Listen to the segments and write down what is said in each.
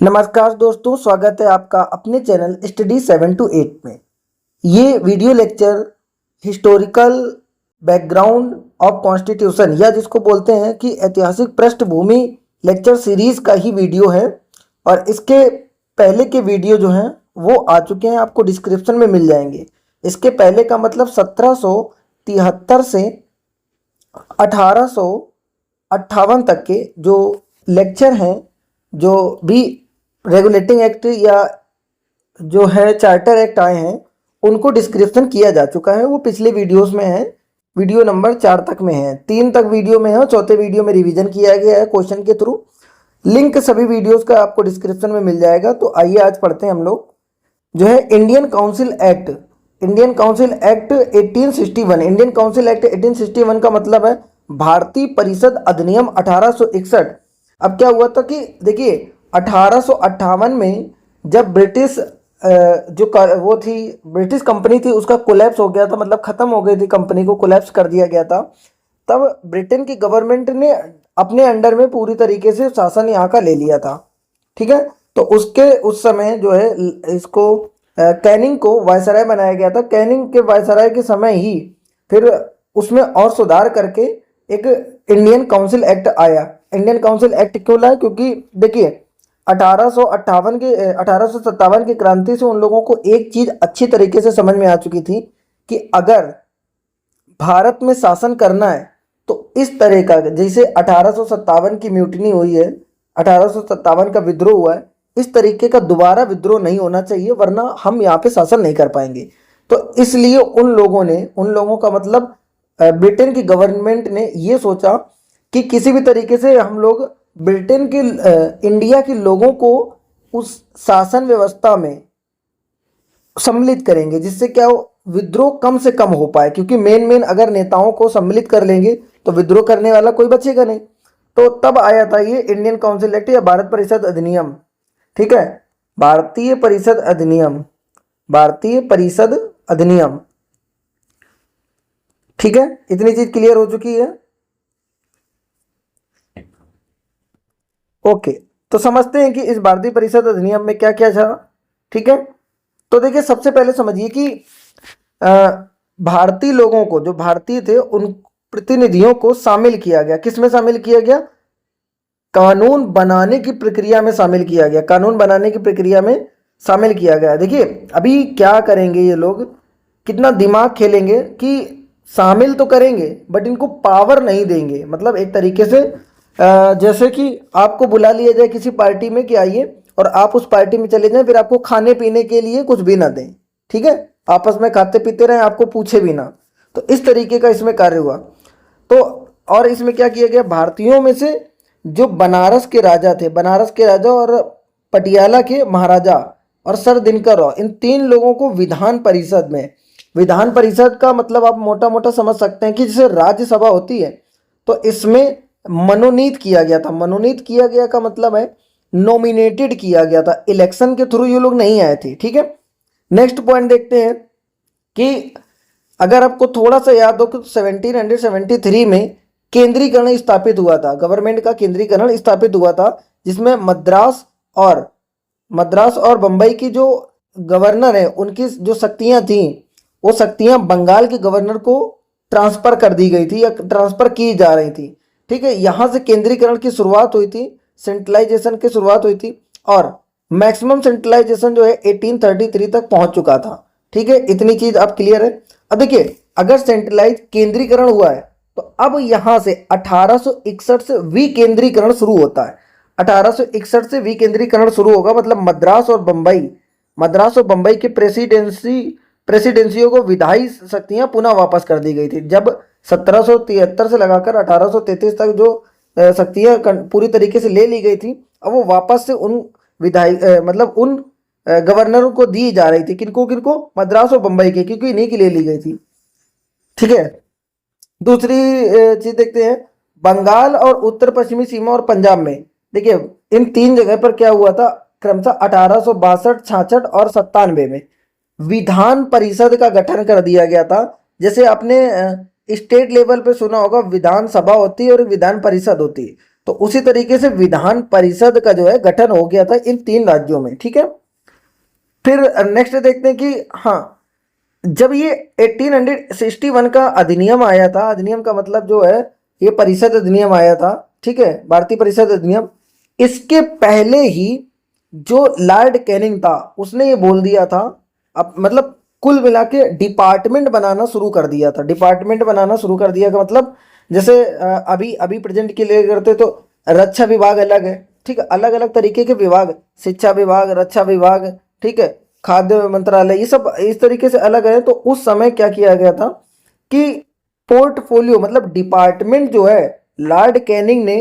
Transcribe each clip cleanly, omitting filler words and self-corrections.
नमस्कार दोस्तों, स्वागत है आपका अपने चैनल स्टडी 7 to 8 में। ये video lecture historical background of constitution या जिसको बोलते हैं कि ऐतिहासिक पृष्ठभूमि लेक्चर सीरीज का ही वीडियो है। और इसके पहले के वीडियो जो हैं वो आ चुके हैं, आपको डिस्क्रिप्शन में मिल जाएंगे। इसके पहले का मतलब 1773 से 1858 तक के जो लेक्चर हैं, जो भी रेगुलेटिंग एक्ट या जो है चार्टर एक्ट आए हैं, उनको डिस्क्रिप्शन किया जा चुका है। वो पिछले वीडियोस में है, वीडियो नंबर 4 तक में है, 3 तक वीडियो में है और चौथे वीडियो में रिवीजन किया गया है क्वेश्चन के थ्रू। लिंक सभी वीडियोस का आपको डिस्क्रिप्शन में मिल जाएगा। तो आइए आज पढ़ते हैं हम लोग जो है Indian council act 1861। Indian council act 1861 का मतलब है भारतीय परिषद अधिनियम 1861। अब क्या हुआ था कि देखिए 1858 में जब ब्रिटिश वो थी ब्रिटिश कंपनी थी, उसका कोलैप्स हो गया था, मतलब ख़त्म हो गई थी कंपनी को, कोलैप्स कर दिया गया था। तब ब्रिटेन की गवर्नमेंट ने अपने अंडर में पूरी तरीके से शासन यहाँ का ले लिया था। ठीक है, तो उस समय जो है इसको कैनिंग को वायसराय बनाया गया था। कैनिंग के वायसराय के समय ही फिर उसमें और सुधार करके एक इंडियन काउंसिल एक्ट आया। इंडियन काउंसिल एक्ट क्यों लाया? क्योंकि देखिए 1857 की क्रांति से उन लोगों को एक चीज अच्छी तरीके से समझ में आ चुकी थी कि अगर भारत में शासन करना है तो इस तरह का, जैसे 1857 की म्यूटिनी हुई है, 1857 का विद्रोह हुआ है, इस तरीके का दोबारा विद्रोह नहीं होना चाहिए, वरना हम यहाँ पे शासन नहीं कर पाएंगे। तो इसलिए उन लोगों का मतलब ब्रिटेन की गवर्नमेंट ने ये सोचा कि किसी भी तरीके से हम लोग ब्रिटेन के इंडिया के लोगों को उस शासन व्यवस्था में सम्मिलित करेंगे, जिससे क्या हो, विद्रोह कम से कम हो पाए। क्योंकि मेन अगर नेताओं को सम्मिलित कर लेंगे तो विद्रोह करने वाला कोई बचेगा नहीं। तो तब आया था ये इंडियन काउंसिल एक्ट या भारत परिषद अधिनियम। ठीक है, भारतीय परिषद अधिनियम। ठीक है, इतनी चीज क्लियर हो चुकी है। ओके, तो समझते हैं कि इस भारतीय परिषद अधिनियम में क्या क्या था। ठीक है, तो देखिए सबसे पहले समझिए कि भारतीय लोगों को, जो भारतीय थे, उन प्रतिनिधियों को शामिल किया गया। किस में शामिल किया गया? कानून बनाने की प्रक्रिया में शामिल किया गया। कानून बनाने की प्रक्रिया में शामिल किया गया। देखिए अभी क्या करेंगे ये लोग, कितना दिमाग खेलेंगे कि शामिल तो करेंगे बट इनको पावर नहीं देंगे। मतलब एक तरीके से जैसे कि आपको बुला लिया जाए किसी पार्टी में कि आइए, और आप उस पार्टी में चले जाएं, फिर आपको खाने पीने के लिए कुछ भी ना दें। ठीक है, आपस में खाते पीते रहें, आपको पूछे भी ना। तो इस तरीके का इसमें कार्य हुआ। तो और इसमें क्या किया गया, भारतीयों में से जो बनारस के राजा और पटियाला के महाराजा और सर दिनकर राव, इन 3 लोगों को विधान परिषद का मतलब आप मोटा मोटा समझ सकते हैं कि जैसे राज्यसभा होती है, तो इसमें मनोनीत किया गया था। मनोनीत किया गया का मतलब है नॉमिनेटेड किया गया था, इलेक्शन के थ्रू ये लोग नहीं आए थे। ठीक है, नेक्स्ट पॉइंट देखते हैं कि अगर आपको थोड़ा सा याद हो कि 1773 में केंद्रीकरण स्थापित हुआ था, गवर्नमेंट का केंद्रीकरण स्थापित हुआ था, जिसमें मद्रास और बंबई की जो गवर्नर है, उनकी जो शक्तियां थी, वो शक्तियां बंगाल के गवर्नर को ट्रांसफर कर दी गई थी या ट्रांसफर की जा रही थी। ठीक है, यहां से केंद्रीकरण की शुरुआत हुई थी, सेंट्रलाइजेशन की शुरुआत हुई थी, और मैक्सिमम सेंट्रलाइजेशन जो है 1833 तक पहुंच चुका था। ठीक है, इतनी चीज आप क्लियर है। अब देखिए अगर सेंट्रलाइज केंद्रीकरण हुआ है तो अब यहां से 1861 से विकेंद्रीकरण शुरू होता है। 1861 से विकेंद्रीकरण शुरू होगा, मतलब मद्रास और बंबई के प्रेसिडेंसियों को विधायी शक्तियां पुनः वापस कर दी गई थी। जब 1773 से लगाकर 1833 तक जो शक्तियां पूरी तरीके से ले ली गई थी, अब वो वापस से उन मतलब उन गवर्नरों को दी जा रही थी। किनको? मद्रास और बंबई के, क्योंकि इन्हीं की ले ली गई थी। ठीक है, दूसरी चीज देखते हैं, बंगाल और उत्तर पश्चिमी सीमा और पंजाब में। देखिए इन 3 जगह पर क्या हुआ था, क्रमशः 1862, 66 और 97 में विधान परिषद का गठन कर दिया गया था। जैसे आपने स्टेट लेवल पे सुना होगा, विधानसभा होती है और विधान परिषद होती है। तो उसी तरीके से विधान परिषद का जो है गठन हो गया था इन 3 राज्यों में, ठीक है। फिर नेक्स्ट देखते हैं कि हाँ, जब ये 1861 का अधिनियम आया था, अधिनियम का मतलब जो है ये परिषद अधिनियम आया था, ठीक है, भारतीय परिषद अधिनियम, इसके पहले ही जो लॉर्ड कैनिंग था उसने ये बोल दिया था, अब मतलब कुल मिला के डिपार्टमेंट बनाना शुरू कर दिया था। डिपार्टमेंट बनाना शुरू कर दिया का मतलब जैसे अभी अभी प्रेजेंट के लिए करते तो रक्षा विभाग अलग है, ठीक है, अलग अलग तरीके के विभाग, शिक्षा विभाग, रक्षा विभाग, ठीक है, खाद्य मंत्रालय, ये सब इस तरीके से अलग है। तो उस समय क्या किया गया था कि पोर्टफोलियो मतलब डिपार्टमेंट जो है लॉर्ड कैनिंग ने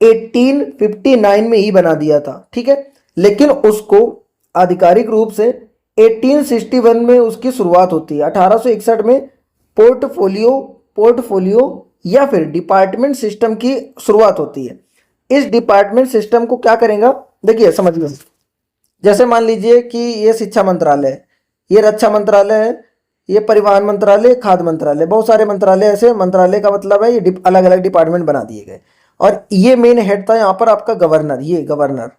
1859 में ही बना दिया था, ठीक है, लेकिन उसको आधिकारिक रूप से 1861 में उसकी शुरुआत होती है। 1861 में पोर्टफोलियो या फिर डिपार्टमेंट सिस्टम की शुरुआत होती है। इस डिपार्टमेंट सिस्टम को क्या करेगा, देखिए समझिए, जैसे मान लीजिए कि ये शिक्षा मंत्रालय है, ये रक्षा मंत्रालय है, ये परिवहन मंत्रालय, खाद्य मंत्रालय, बहुत सारे मंत्रालय, ऐसे मंत्रालय का मतलब है ये अलग अलग डिपार्टमेंट बना दिए गए। और ये मेन हेड था यहाँ पर आपका गवर्नर, ये गवर्नर,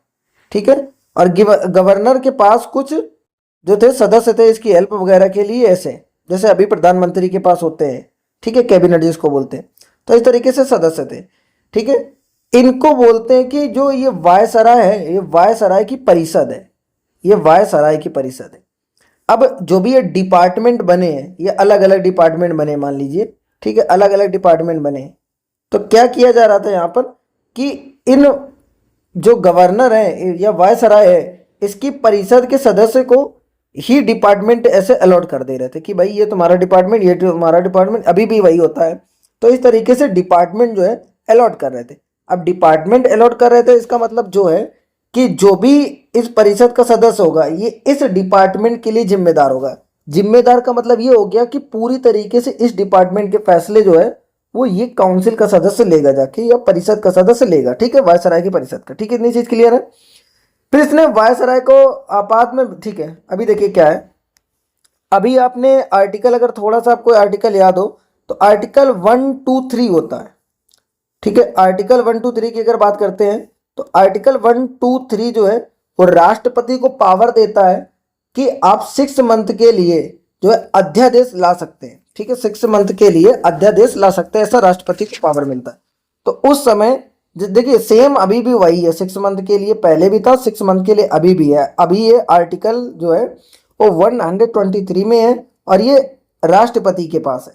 ठीक है। और गवर्नर के पास कुछ जो थे सदस्य थे इसकी हेल्प वगैरह के लिए, ऐसे जैसे अभी प्रधानमंत्री के पास होते हैं, ठीक है, कैबिनेट जिसको बोलते हैं, तो इस तरीके से सदस्य थे, ठीक है। इनको बोलते हैं कि जो ये वायसराय है, ये वायसराय की परिषद है, ये वायसराय की परिषद है। अब जो भी ये डिपार्टमेंट बने हैं, ये अलग अलग डिपार्टमेंट बने, मान लीजिए, ठीक है, अलग अलग डिपार्टमेंट बने। तो क्या किया जा रहा था यहाँ पर कि इन जो गवर्नर है या वायसराय है, इसकी परिषद के सदस्य को ही डिपार्टमेंट ऐसे अलॉट कर दे रहे थे कि भाई ये तुम्हारा डिपार्टमेंट, ये तुम्हारा डिपार्टमेंट, अभी भी वही होता है। तो इस तरीके से डिपार्टमेंट जो है अलॉट कर रहे थे। अब डिपार्टमेंट अलॉट कर रहे थे, इसका मतलब जो है कि जो भी इस परिषद का सदस्य होगा ये इस डिपार्टमेंट के लिए जिम्मेदार होगा। जिम्मेदार का मतलब ये हो गया कि पूरी तरीके से इस डिपार्टमेंट के फैसले जो है वो ये काउंसिल का सदस्य लेगा जाके, या परिषद का सदस्य लेगा, ठीक है, वायसराय की परिषद का, ठीक है, इतनी चीज क्लियर है। फिर इसने वायसराय को आपात में, ठीक है, अभी देखिए क्या है, अभी आपने आर्टिकल, अगर थोड़ा सा आपको आर्टिकल याद हो तो आर्टिकल 123 होता है, ठीक है। आर्टिकल 123 की अगर बात करते हैं तो आर्टिकल 123 जो है वो राष्ट्रपति को पावर देता है कि आप 6 मंथ के लिए जो है अध्यादेश ला सकते हैं, ठीक है, 6 मंथ के लिए अध्यादेश ला सकते हैं, ऐसा राष्ट्रपति को पावर मिलता है। तो उस समय देखिए सेम अभी भी वही है, 6 मंथ के लिए पहले भी था, 6 मंथ के लिए अभी भी है। अभी ये आर्टिकल जो है वो 123 में है और ये राष्ट्रपति के पास है।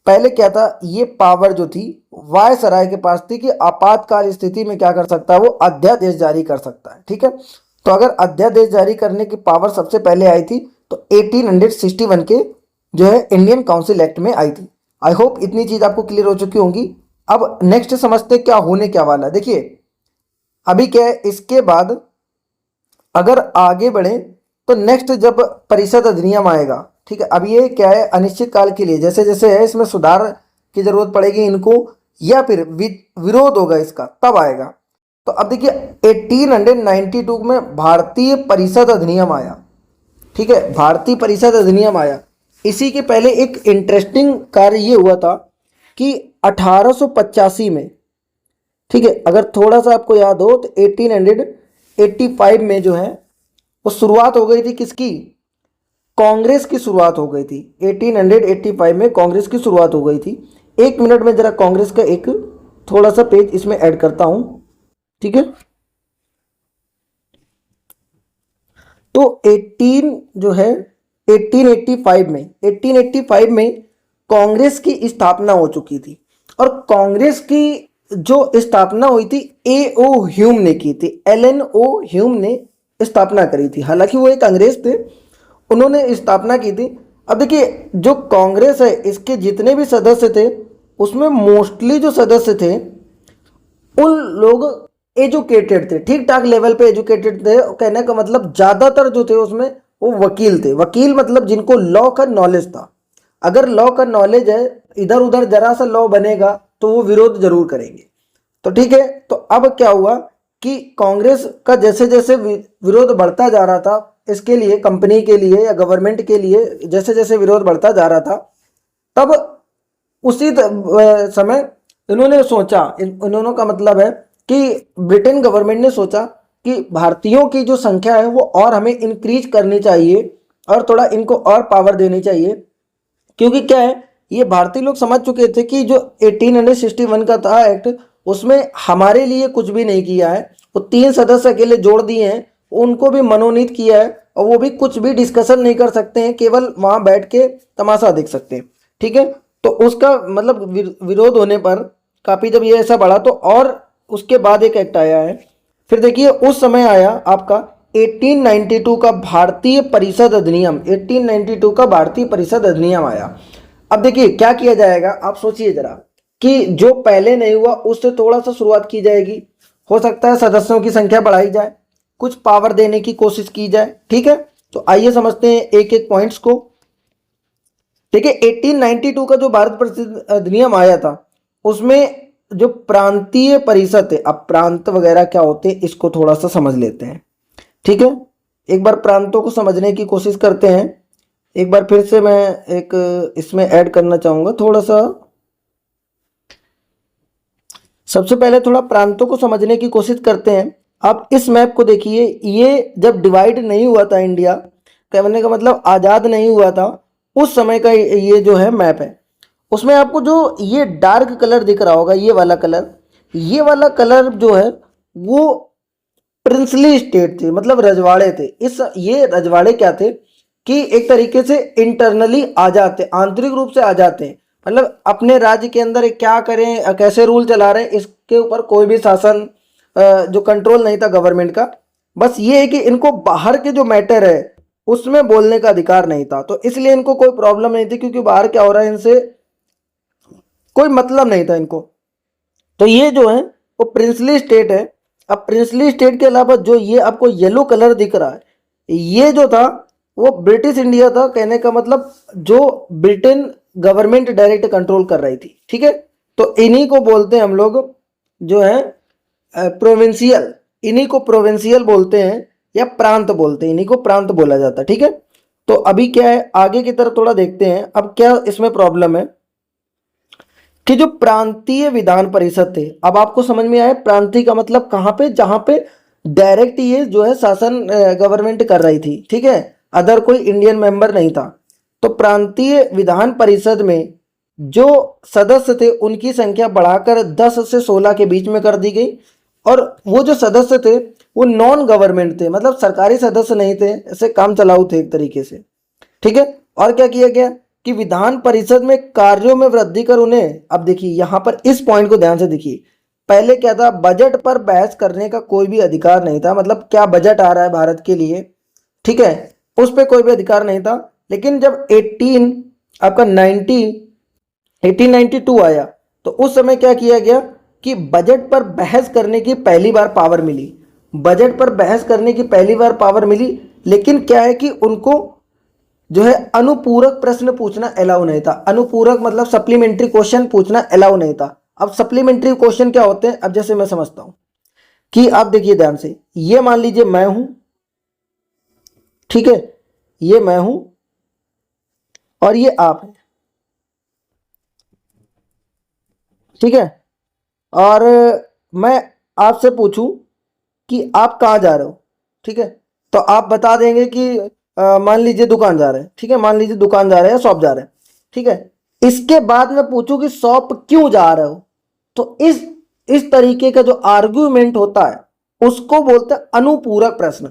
पहले क्या था, ये पावर जो थी वायसराय के पास थी कि आपातकाल स्थिति में क्या कर सकता है, वो अध्यादेश जारी कर सकता है, ठीक है। तो अगर अध्यादेश जारी करने की पावर सबसे पहले आई थी तो 1861 के जो है इंडियन काउंसिल एक्ट में आई थी। आई होप इतनी चीज आपको क्लियर हो चुकी होंगी। अब नेक्स्ट समझते क्या होने क्या वाला। देखिए अभी क्या है, इसके बाद अगर आगे बढ़े तो नेक्स्ट जब परिषद अधिनियम आएगा, ठीक है, अब ये क्या है अनिश्चित काल के लिए, जैसे जैसे है इसमें सुधार की जरूरत पड़ेगी इनको, या फिर विरोध होगा इसका, तब आएगा। तो अब देखिए 1892 में भारतीय परिषद अधिनियम आया, ठीक है, भारतीय परिषद अधिनियम आया। इसी के पहले एक इंटरेस्टिंग कार्य ये हुआ था कि 1885 में, ठीक है, अगर थोड़ा सा आपको याद हो तो 1885 में जो है वो शुरुआत हो गई थी किसकी, कांग्रेस की शुरुआत हो गई थी। 1885 में कांग्रेस की शुरुआत हो गई थी। एक मिनट में जरा कांग्रेस का एक थोड़ा सा पेज इसमें ऐड करता हूं, ठीक है। तो 1885 में कांग्रेस की स्थापना हो चुकी थी और कांग्रेस की जो स्थापना हुई थी A.O. ह्यूम ने की थी, L.N.O. ह्यूम ने स्थापना करी थी। हालांकि वो एक अंग्रेज थे, उन्होंने स्थापना की थी। अब देखिए जो कांग्रेस है इसके जितने भी सदस्य थे उसमें मोस्टली जो सदस्य थे उन लोग एजुकेटेड थे, ठीक ठाक लेवल पे एजुकेटेड थे। कहने का मतलब ज्यादातर जो थे उसमें वो वकील थे। वकील मतलब जिनको लॉ का नॉलेज था। अगर लॉ का नॉलेज है, इधर उधर जरा सा लॉ बनेगा तो वो विरोध जरूर करेंगे। तो ठीक है, तो अब क्या हुआ कि कांग्रेस का जैसे जैसे विरोध बढ़ता जा रहा था, इसके लिए कंपनी के लिए या गवर्नमेंट के लिए जैसे जैसे विरोध बढ़ता जा रहा था, तब उसी समय इन्होंने सोचा, इन्होंने का मतलब है कि ब्रिटेन गवर्नमेंट ने सोचा कि भारतीयों की जो संख्या है वो और हमें इंक्रीज करनी चाहिए और थोड़ा इनको और पावर देनी चाहिए, क्योंकि क्या है, ये भारतीय लोग समझ चुके थे कि जो 1861 का था एक्ट, उसमें हमारे लिए कुछ भी नहीं किया है। वो 3 सदस्य अकेले जोड़ दिए हैं, उनको भी मनोनीत किया है और वो भी कुछ भी डिस्कशन नहीं कर सकते हैं, केवल वहाँ बैठ के तमाशा देख सकते हैं। ठीक है, तो उसका मतलब विरोध होने पर काफ़ी जब ये ऐसा बढ़ा तो और उसके बाद एक एक्ट आया है। फिर देखिए उस समय आया आपका 1892 का भारतीय परिषद अधिनियम, 1892 का भारतीय परिषद अधिनियम आया। अब देखिए क्या किया जाएगा, आप सोचिए जरा कि जो पहले नहीं हुआ उससे थोड़ा सा शुरुआत की जाएगी, हो सकता है सदस्यों की संख्या बढ़ाई जाए, कुछ पावर देने की कोशिश की जाए। ठीक है, तो आइए समझते हैं एक एक पॉइंट्स को। देखिए 1892 का जो भारत परिषद अधिनियम आया था, उसमें जो प्रांतीय परिषद है, अब प्रांत वगैरह क्या होते हैं इसको थोड़ा सा समझ लेते हैं। ठीक है, एक बार प्रांतों को समझने की कोशिश करते हैं। एक बार फिर से मैं एक इसमें ऐड करना चाहूँगा थोड़ा सा। सबसे पहले थोड़ा प्रांतों को समझने की कोशिश करते हैं। आप इस मैप को देखिए, ये जब डिवाइड नहीं हुआ था इंडिया, कहने का मतलब आज़ाद नहीं हुआ था, उस समय का ये जो है मैप है। उसमें आपको जो ये डार्क कलर दिख रहा होगा, ये वाला कलर जो है वो प्रिंसली स्टेट थे, मतलब रजवाड़े थे। ये रजवाड़े क्या थे कि एक तरीके से इंटरनली आजाद थे, आंतरिक रूप से आजाद थे, मतलब अपने राज्य के अंदर क्या करें, कैसे रूल चला रहे हैं, इसके ऊपर कोई भी शासन जो कंट्रोल नहीं था गवर्नमेंट का। बस ये है कि इनको बाहर के जो मैटर है उसमें बोलने का अधिकार नहीं था, तो इसलिए इनको कोई प्रॉब्लम नहीं थी, क्योंकि बाहर क्या हो रहा है इनसे कोई मतलब नहीं था इनको। तो ये जो है वो प्रिंसली स्टेट है। अब प्रिंसली स्टेट के अलावा जो ये आपको येलो कलर दिख रहा है, ये जो था वो ब्रिटिश इंडिया था, कहने का मतलब जो ब्रिटेन गवर्नमेंट डायरेक्ट कंट्रोल कर रही थी। ठीक है, तो इन्हीं को बोलते हैं हम लोग जो है प्रोविंशियल, इन्हीं को प्रोविंशियल बोलते हैं या प्रांत बोलते हैं, इन्हीं को प्रांत बोला जाता है। ठीक है, तो अभी क्या है, आगे की तरफ थोड़ा देखते हैं। अब क्या इसमें प्रॉब्लम है कि जो प्रांतीय विधान परिषद थे, अब आपको समझ में आया प्रांतीय का मतलब कहाँ पे, जहाँ पे डायरेक्ट ये जो है शासन गवर्नमेंट कर रही थी। ठीक है, अदर कोई इंडियन मेंबर नहीं था। तो प्रांतीय विधान परिषद में जो सदस्य थे उनकी संख्या बढ़ाकर 10 से 16 के बीच में कर दी गई, और वो जो सदस्य थे वो नॉन गवर्नमेंट थे, मतलब सरकारी सदस्य नहीं थे, ऐसे काम चलाऊ थे एक तरीके से। ठीक है, और क्या किया गया कि विधान परिषद में कार्यों में वृद्धि कर उन्हें, अब देखिए यहां पर इस पॉइंट को ध्यान से देखिए, पहले क्या था, बजट पर बहस करने का कोई भी अधिकार नहीं था, मतलब क्या बजट आ रहा है भारत के लिए, ठीक है, उस पर कोई भी अधिकार नहीं था। लेकिन जब 1892 आया तो उस समय क्या किया गया कि बजट पर बहस करने की पहली बार पावर मिली, बजट पर बहस करने की पहली बार पावर मिली। लेकिन क्या है कि उनको जो है अनुपूरक प्रश्न पूछना अलाउ नहीं था, अनुपूरक मतलब सप्लीमेंट्री क्वेश्चन पूछना अलाउ नहीं था। अब सप्लीमेंट्री क्वेश्चन क्या होते हैं, अब जैसे मैं समझता हूं कि आप देखिए ध्यान से, ये मान लीजिए मैं हूं, ठीक है, ये मैं हूं और ये आप हैं, ठीक है, और मैं आपसे पूछूं कि आप कहाँ जा रहे हो, ठीक है, तो आप बता देंगे कि मान लीजिए दुकान जा रहे हैं, ठीक है, मान लीजिए दुकान जा रहे हैं, शॉप जा रहे हैं, ठीक है। इसके बाद मैं पूछूं कि शॉप क्यों जा रहे हो, तो इस तरीके का जो आर्ग्यूमेंट होता है उसको बोलते हैं अनुपूरक प्रश्न।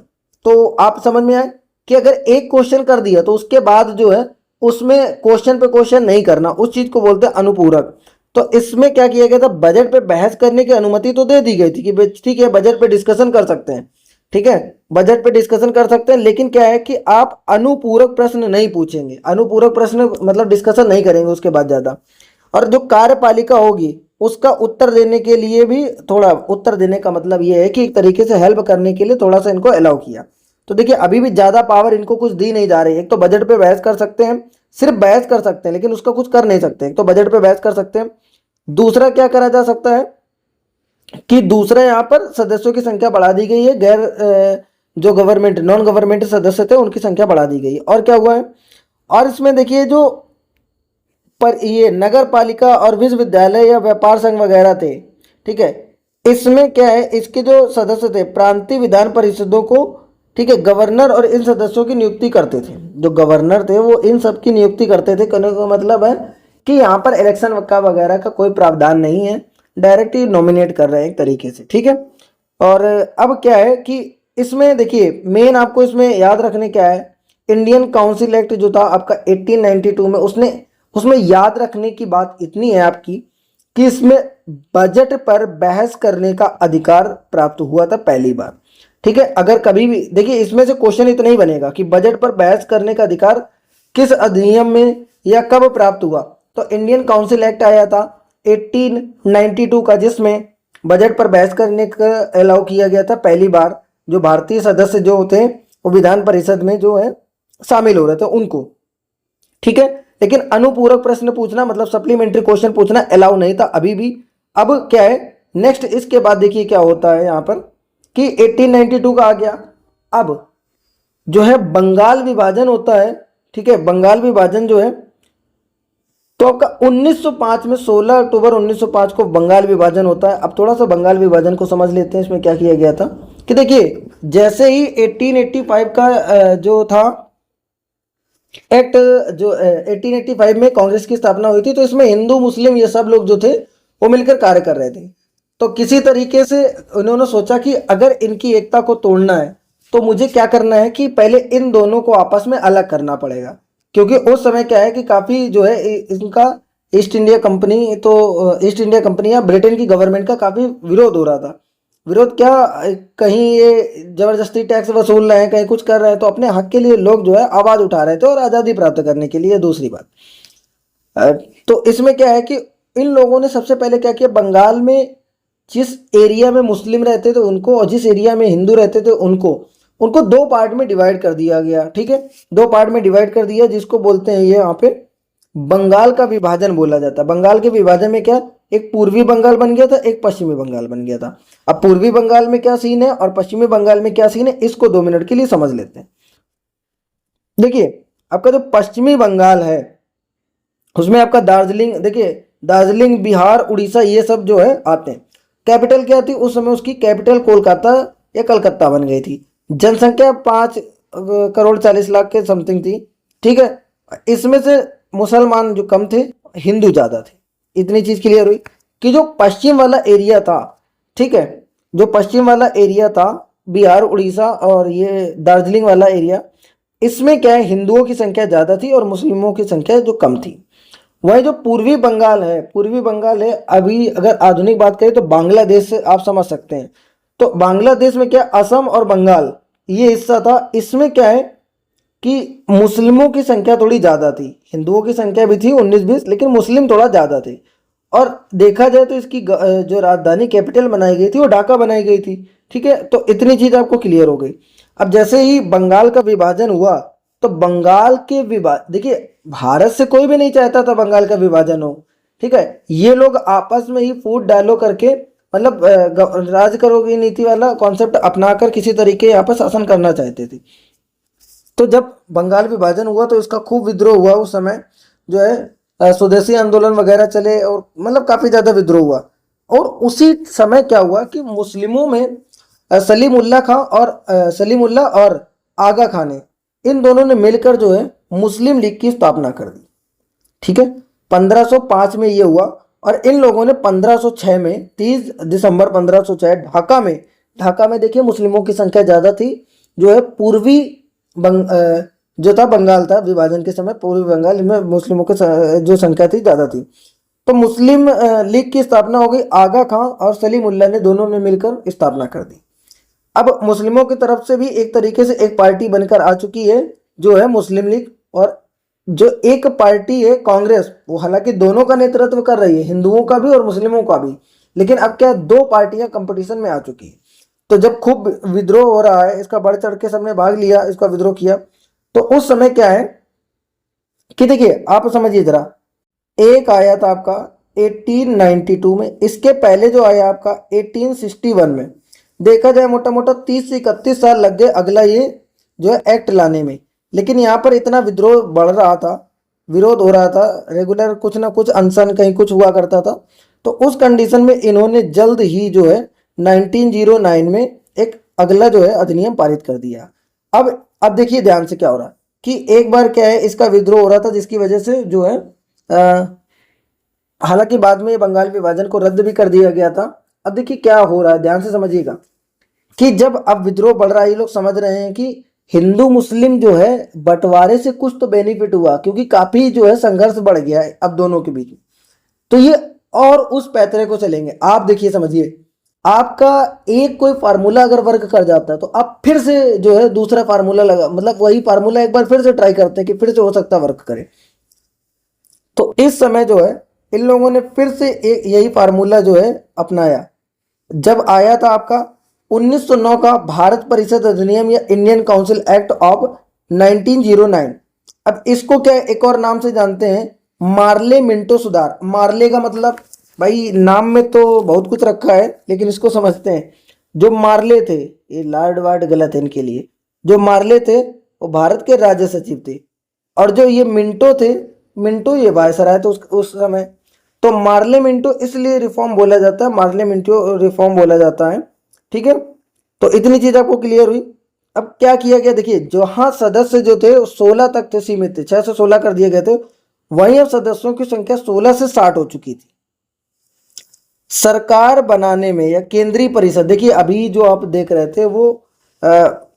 तो आप समझ में आए कि अगर एक क्वेश्चन कर दिया तो उसके बाद जो है उसमें क्वेश्चन पे क्वेश्चन नहीं करना, उस चीज को बोलते हैं अनुपूरक। तो इसमें क्या किया गया था, बजट पे बहस करने की अनुमति तो दे दी गई थी कि ठीक है बजट पे डिस्कशन कर सकते हैं, ठीक है, बजट पे डिस्कशन कर सकते हैं, लेकिन क्या है कि आप अनुपूरक प्रश्न नहीं पूछेंगे, अनुपूरक प्रश्न मतलब डिस्कशन नहीं करेंगे उसके बाद ज़्यादा। और जो कार्यपालिका होगी उसका उत्तर देने के लिए भी, थोड़ा उत्तर देने का मतलब ये है कि एक तरीके से हेल्प करने के लिए थोड़ा सा इनको अलाउ किया। तो देखिए अभी भी ज़्यादा पावर इनको कुछ दी नहीं जा रही है। एक तो बजट पे बहस कर सकते हैं, सिर्फ बहस कर सकते हैं, लेकिन उसका कुछ कर नहीं सकते। एक तो बजट पे बहस कर सकते हैं, दूसरा क्या करा जा सकता है कि दूसरा यहाँ पर सदस्यों की संख्या बढ़ा दी गई है, जो गवर्नमेंट नॉन गवर्नमेंट सदस्य थे उनकी संख्या बढ़ा दी गई। और क्या हुआ है, और इसमें देखिए जो पर ये नगर पालिका और विश्वविद्यालय या व्यापार संघ वगैरह थे, ठीक है, इसमें क्या है, इसके जो सदस्य थे प्रांतीय विधान परिषदों को, ठीक है, गवर्नर और इन सदस्यों की नियुक्ति करते थे। जो गवर्नर थे वो इन सब की नियुक्ति करते थे। कहने का मतलब है कि यहाँ पर इलेक्शन का वगैरह का कोई प्रावधान नहीं है, डायरेक्ट ही नॉमिनेट कर रहे हैं एक तरीके से, ठीक है। और अब क्या है कि इसमें देखिए मेन आपको इसमें याद रखने क्या है, इंडियन काउंसिल एक्ट जो था आपका 1892 में, उसमें याद रखने की बात इतनी है आपकी कि इसमें बजट पर बहस करने का अधिकार प्राप्त हुआ था पहली बार, ठीक है। अगर कभी भी देखिए इसमें से क्वेश्चन इतना ही बनेगा कि बजट पर बहस करने का अधिकार किस अधिनियम में या कब प्राप्त हुआ, तो इंडियन काउंसिल एक्ट आया था 1892 का, जिसमें बजट पर बहस करने का अलाउ किया गया था पहली बार। जो भारतीय सदस्य जो होते हैं वो विधान परिषद में जो है शामिल हो रहे थे उनको, ठीक है। लेकिन अनुपूरक प्रश्न पूछना मतलब सप्लीमेंट्री क्वेश्चन पूछना अलाउ नहीं था अभी भी। अब क्या है नेक्स्ट, इसके बाद देखिए क्या होता है यहाँ पर कि 1892 का आ गया। अब जो है बंगाल विभाजन होता है, ठीक है, बंगाल विभाजन जो है तो आपका 1905 में 16 अक्टूबर 1905 को बंगाल विभाजन होता है। अब थोड़ा सा बंगाल विभाजन को समझ लेते हैं। इसमें क्या किया गया था कि देखिए जैसे ही 1885 का जो था एक्ट, जो 1885 में कांग्रेस की स्थापना हुई थी, तो इसमें हिंदू मुस्लिम ये सब लोग जो थे वो मिलकर कार्य कर रहे थे। तो किसी तरीके से उन्होंने सोचा कि अगर इनकी एकता को तोड़ना है तो मुझे क्या करना है कि पहले इन दोनों को आपस में अलग करना पड़ेगा, क्योंकि उस समय क्या है कि काफ़ी जो है इनका ईस्ट इंडिया कंपनी, तो ईस्ट इंडिया कंपनी या ब्रिटेन की गवर्नमेंट का काफ़ी विरोध हो रहा था। विरोध क्या, कहीं ये जबरदस्ती टैक्स वसूल रहे हैं, कहीं कुछ कर रहे हैं, तो अपने हक के लिए लोग जो है आवाज़ उठा रहे थे और आज़ादी प्राप्त करने के लिए। दूसरी बात तो इसमें क्या है कि इन लोगों ने सबसे पहले क्या किया, बंगाल में जिस एरिया में मुस्लिम रहते थे उनको और जिस एरिया में हिंदू रहते थे उनको उनको दो पार्ट में डिवाइड कर दिया गया, ठीक है, दो पार्ट में डिवाइड कर दिया, जिसको बोलते हैं ये यहाँ पे बंगाल का विभाजन बोला जाता है। बंगाल के विभाजन में क्या, एक पूर्वी बंगाल बन गया था, एक पश्चिमी बंगाल बन गया था। अब पूर्वी बंगाल में क्या सीन है और पश्चिमी बंगाल में क्या सीन है, इसको 2 मिनट के लिए समझ लेते हैं। देखिए आपका जो पश्चिमी बंगाल है उसमें आपका दार्जिलिंग, देखिए दार्जिलिंग, बिहार, उड़ीसा ये सब जो है आते हैं। कैपिटल क्या थी उस समय, उसकी कैपिटल कोलकाता या कलकत्ता बन गई थी। जनसंख्या 5 करोड़ 40 लाख के समथिंग थी, ठीक है। इसमें से मुसलमान जो कम थे, हिंदू ज़्यादा थे। इतनी चीज़ क्लियर हुई कि जो पश्चिम वाला एरिया था, ठीक है, जो पश्चिम वाला एरिया था बिहार, उड़ीसा और ये दार्जिलिंग वाला एरिया, इसमें क्या है हिंदुओं की संख्या ज़्यादा थी और मुस्लिमों की संख्या जो कम थी। वही जो पूर्वी बंगाल है, पूर्वी बंगाल है, अभी अगर आधुनिक बात करें तो बांग्लादेश से आप समझ सकते हैं। तो बांग्लादेश में क्या, असम और बंगाल ये हिस्सा था। इसमें क्या है कि मुस्लिमों की संख्या थोड़ी ज़्यादा थी, हिंदुओं की संख्या भी थी 19-20, लेकिन मुस्लिम थोड़ा ज़्यादा थे। और देखा जाए तो इसकी जो राजधानी कैपिटल बनाई गई थी वो ढाका बनाई गई थी, ठीक है। तो इतनी चीज़ आपको क्लियर हो गई। अब जैसे ही बंगाल का विभाजन हुआ तो बंगाल के देखिए भारत से कोई भी नहीं चाहता था बंगाल का विभाजन हो, ठीक है। ये लोग आपस में ही फूट डालो करके मतलब राज करोगी नीति वाला कॉन्सेप्ट अपनाकर किसी तरीके यहाँ पर शासन करना चाहते थे। तो जब बंगाल विभाजन हुआ तो इसका खूब विद्रोह हुआ। उस समय जो है स्वदेशी आंदोलन वगैरह चले और मतलब काफ़ी ज़्यादा विद्रोह हुआ। और उसी समय क्या हुआ कि मुस्लिमों में सलीमुल्लाह और आगा खान ने, इन दोनों ने मिलकर जो है मुस्लिम लीग की स्थापना कर दी, ठीक है। 1505 में ये हुआ और इन लोगों ने 1506 में 30 दिसंबर 1506 ढाका में देखिए मुस्लिमों की संख्या ज़्यादा थी। जो है पूर्वी जो था बंगाल था विभाजन के समय, पूर्वी बंगाल में मुस्लिमों की जो संख्या थी ज़्यादा थी। तो मुस्लिम लीग की स्थापना हो गई। आगा खां और सलीमुल्लाह ने दोनों ने मिलकर स्थापना कर दी। अब मुस्लिमों की तरफ से भी एक तरीके से एक पार्टी बनकर आ चुकी है जो है मुस्लिम लीग, और जो एक पार्टी है कांग्रेस, वो हालांकि दोनों का नेतृत्व कर रही है, हिंदुओं का भी और मुस्लिमों का भी, लेकिन अब क्या दो पार्टियां कंपटीशन में आ चुकी है। तो जब खूब विद्रोह हो रहा है, इसका बढ़ चढ़ के सबने भाग लिया, इसका विद्रोह किया, तो उस समय क्या है कि देखिए आप समझिए जरा, एक आया था आपका 1892 में, इसके पहले जो आया आपका 1861 में। देखा जाए मोटा मोटा 30 से 31 साल लग गए अगला ये जो है एक्ट लाने में। लेकिन यहाँ पर इतना विद्रोह बढ़ रहा था, विरोध हो रहा था, रेगुलर कुछ ना कुछ अनशन कहीं कुछ हुआ करता था। तो उस कंडीशन में इन्होंने जल्द ही जो है 1909 में एक अगला जो है अधिनियम पारित कर दिया। अब देखिए ध्यान से क्या हो रहा है कि एक बार क्या है इसका विद्रोह हो रहा था, जिसकी वजह से जो है हालांकि बाद में बंगाल विभाजन को रद्द भी कर दिया गया था। अब देखिए क्या हो रहा है, ध्यान से समझिएगा कि जब अब विद्रोह बढ़ रहा है, ये लोग समझ रहे हैं कि हिंदू मुस्लिम जो है बंटवारे से कुछ तो बेनिफिट हुआ, क्योंकि काफी जो है संघर्ष बढ़ गया है अब दोनों के बीच। तो ये और उस पैतरे को चलेंगे। आप देखिए समझिए, आपका एक कोई फार्मूला अगर वर्क कर जाता है तो आप फिर से जो है दूसरा फार्मूला लगा, मतलब वही फार्मूला एक बार फिर से ट्राई करते हैं कि फिर से हो सकता है वर्क करे। तो इस समय जो है इन लोगों ने फिर से एक यही फार्मूला जो है अपनाया। जब आया था आपका 1909 का भारत परिषद अधिनियम या इंडियन काउंसिल एक्ट ऑफ 1909। अब इसको क्या एक और नाम से जानते हैं, मार्ले मिंटो सुधार। मार्ले का मतलब भाई नाम में तो बहुत कुछ रखा है, लेकिन इसको समझते हैं। जो मार्ले थे, ये लार्ड वार्ड गलत है इनके लिए, जो मार्ले थे वो भारत के राज्य सचिव थे, और जो ये मिंटो थे, मिंटो ये वायसराय थे उस समय। तो मार्ले मिंटो इसलिए रिफॉर्म बोला जाता है, मार्ले मिंटो रिफॉर्म बोला जाता है। ठीक है, तो इतनी चीज आपको क्लियर हुई। अब क्या किया गया देखिए, जहां सदस्य जो थे 16 तक थे, सीमित थे, 6 से 16 कर दिए गए थे, वहीं अब सदस्यों की संख्या 16 से 60 हो चुकी थी। सरकार बनाने में या केंद्रीय परिषद, देखिए अभी जो आप देख रहे थे वो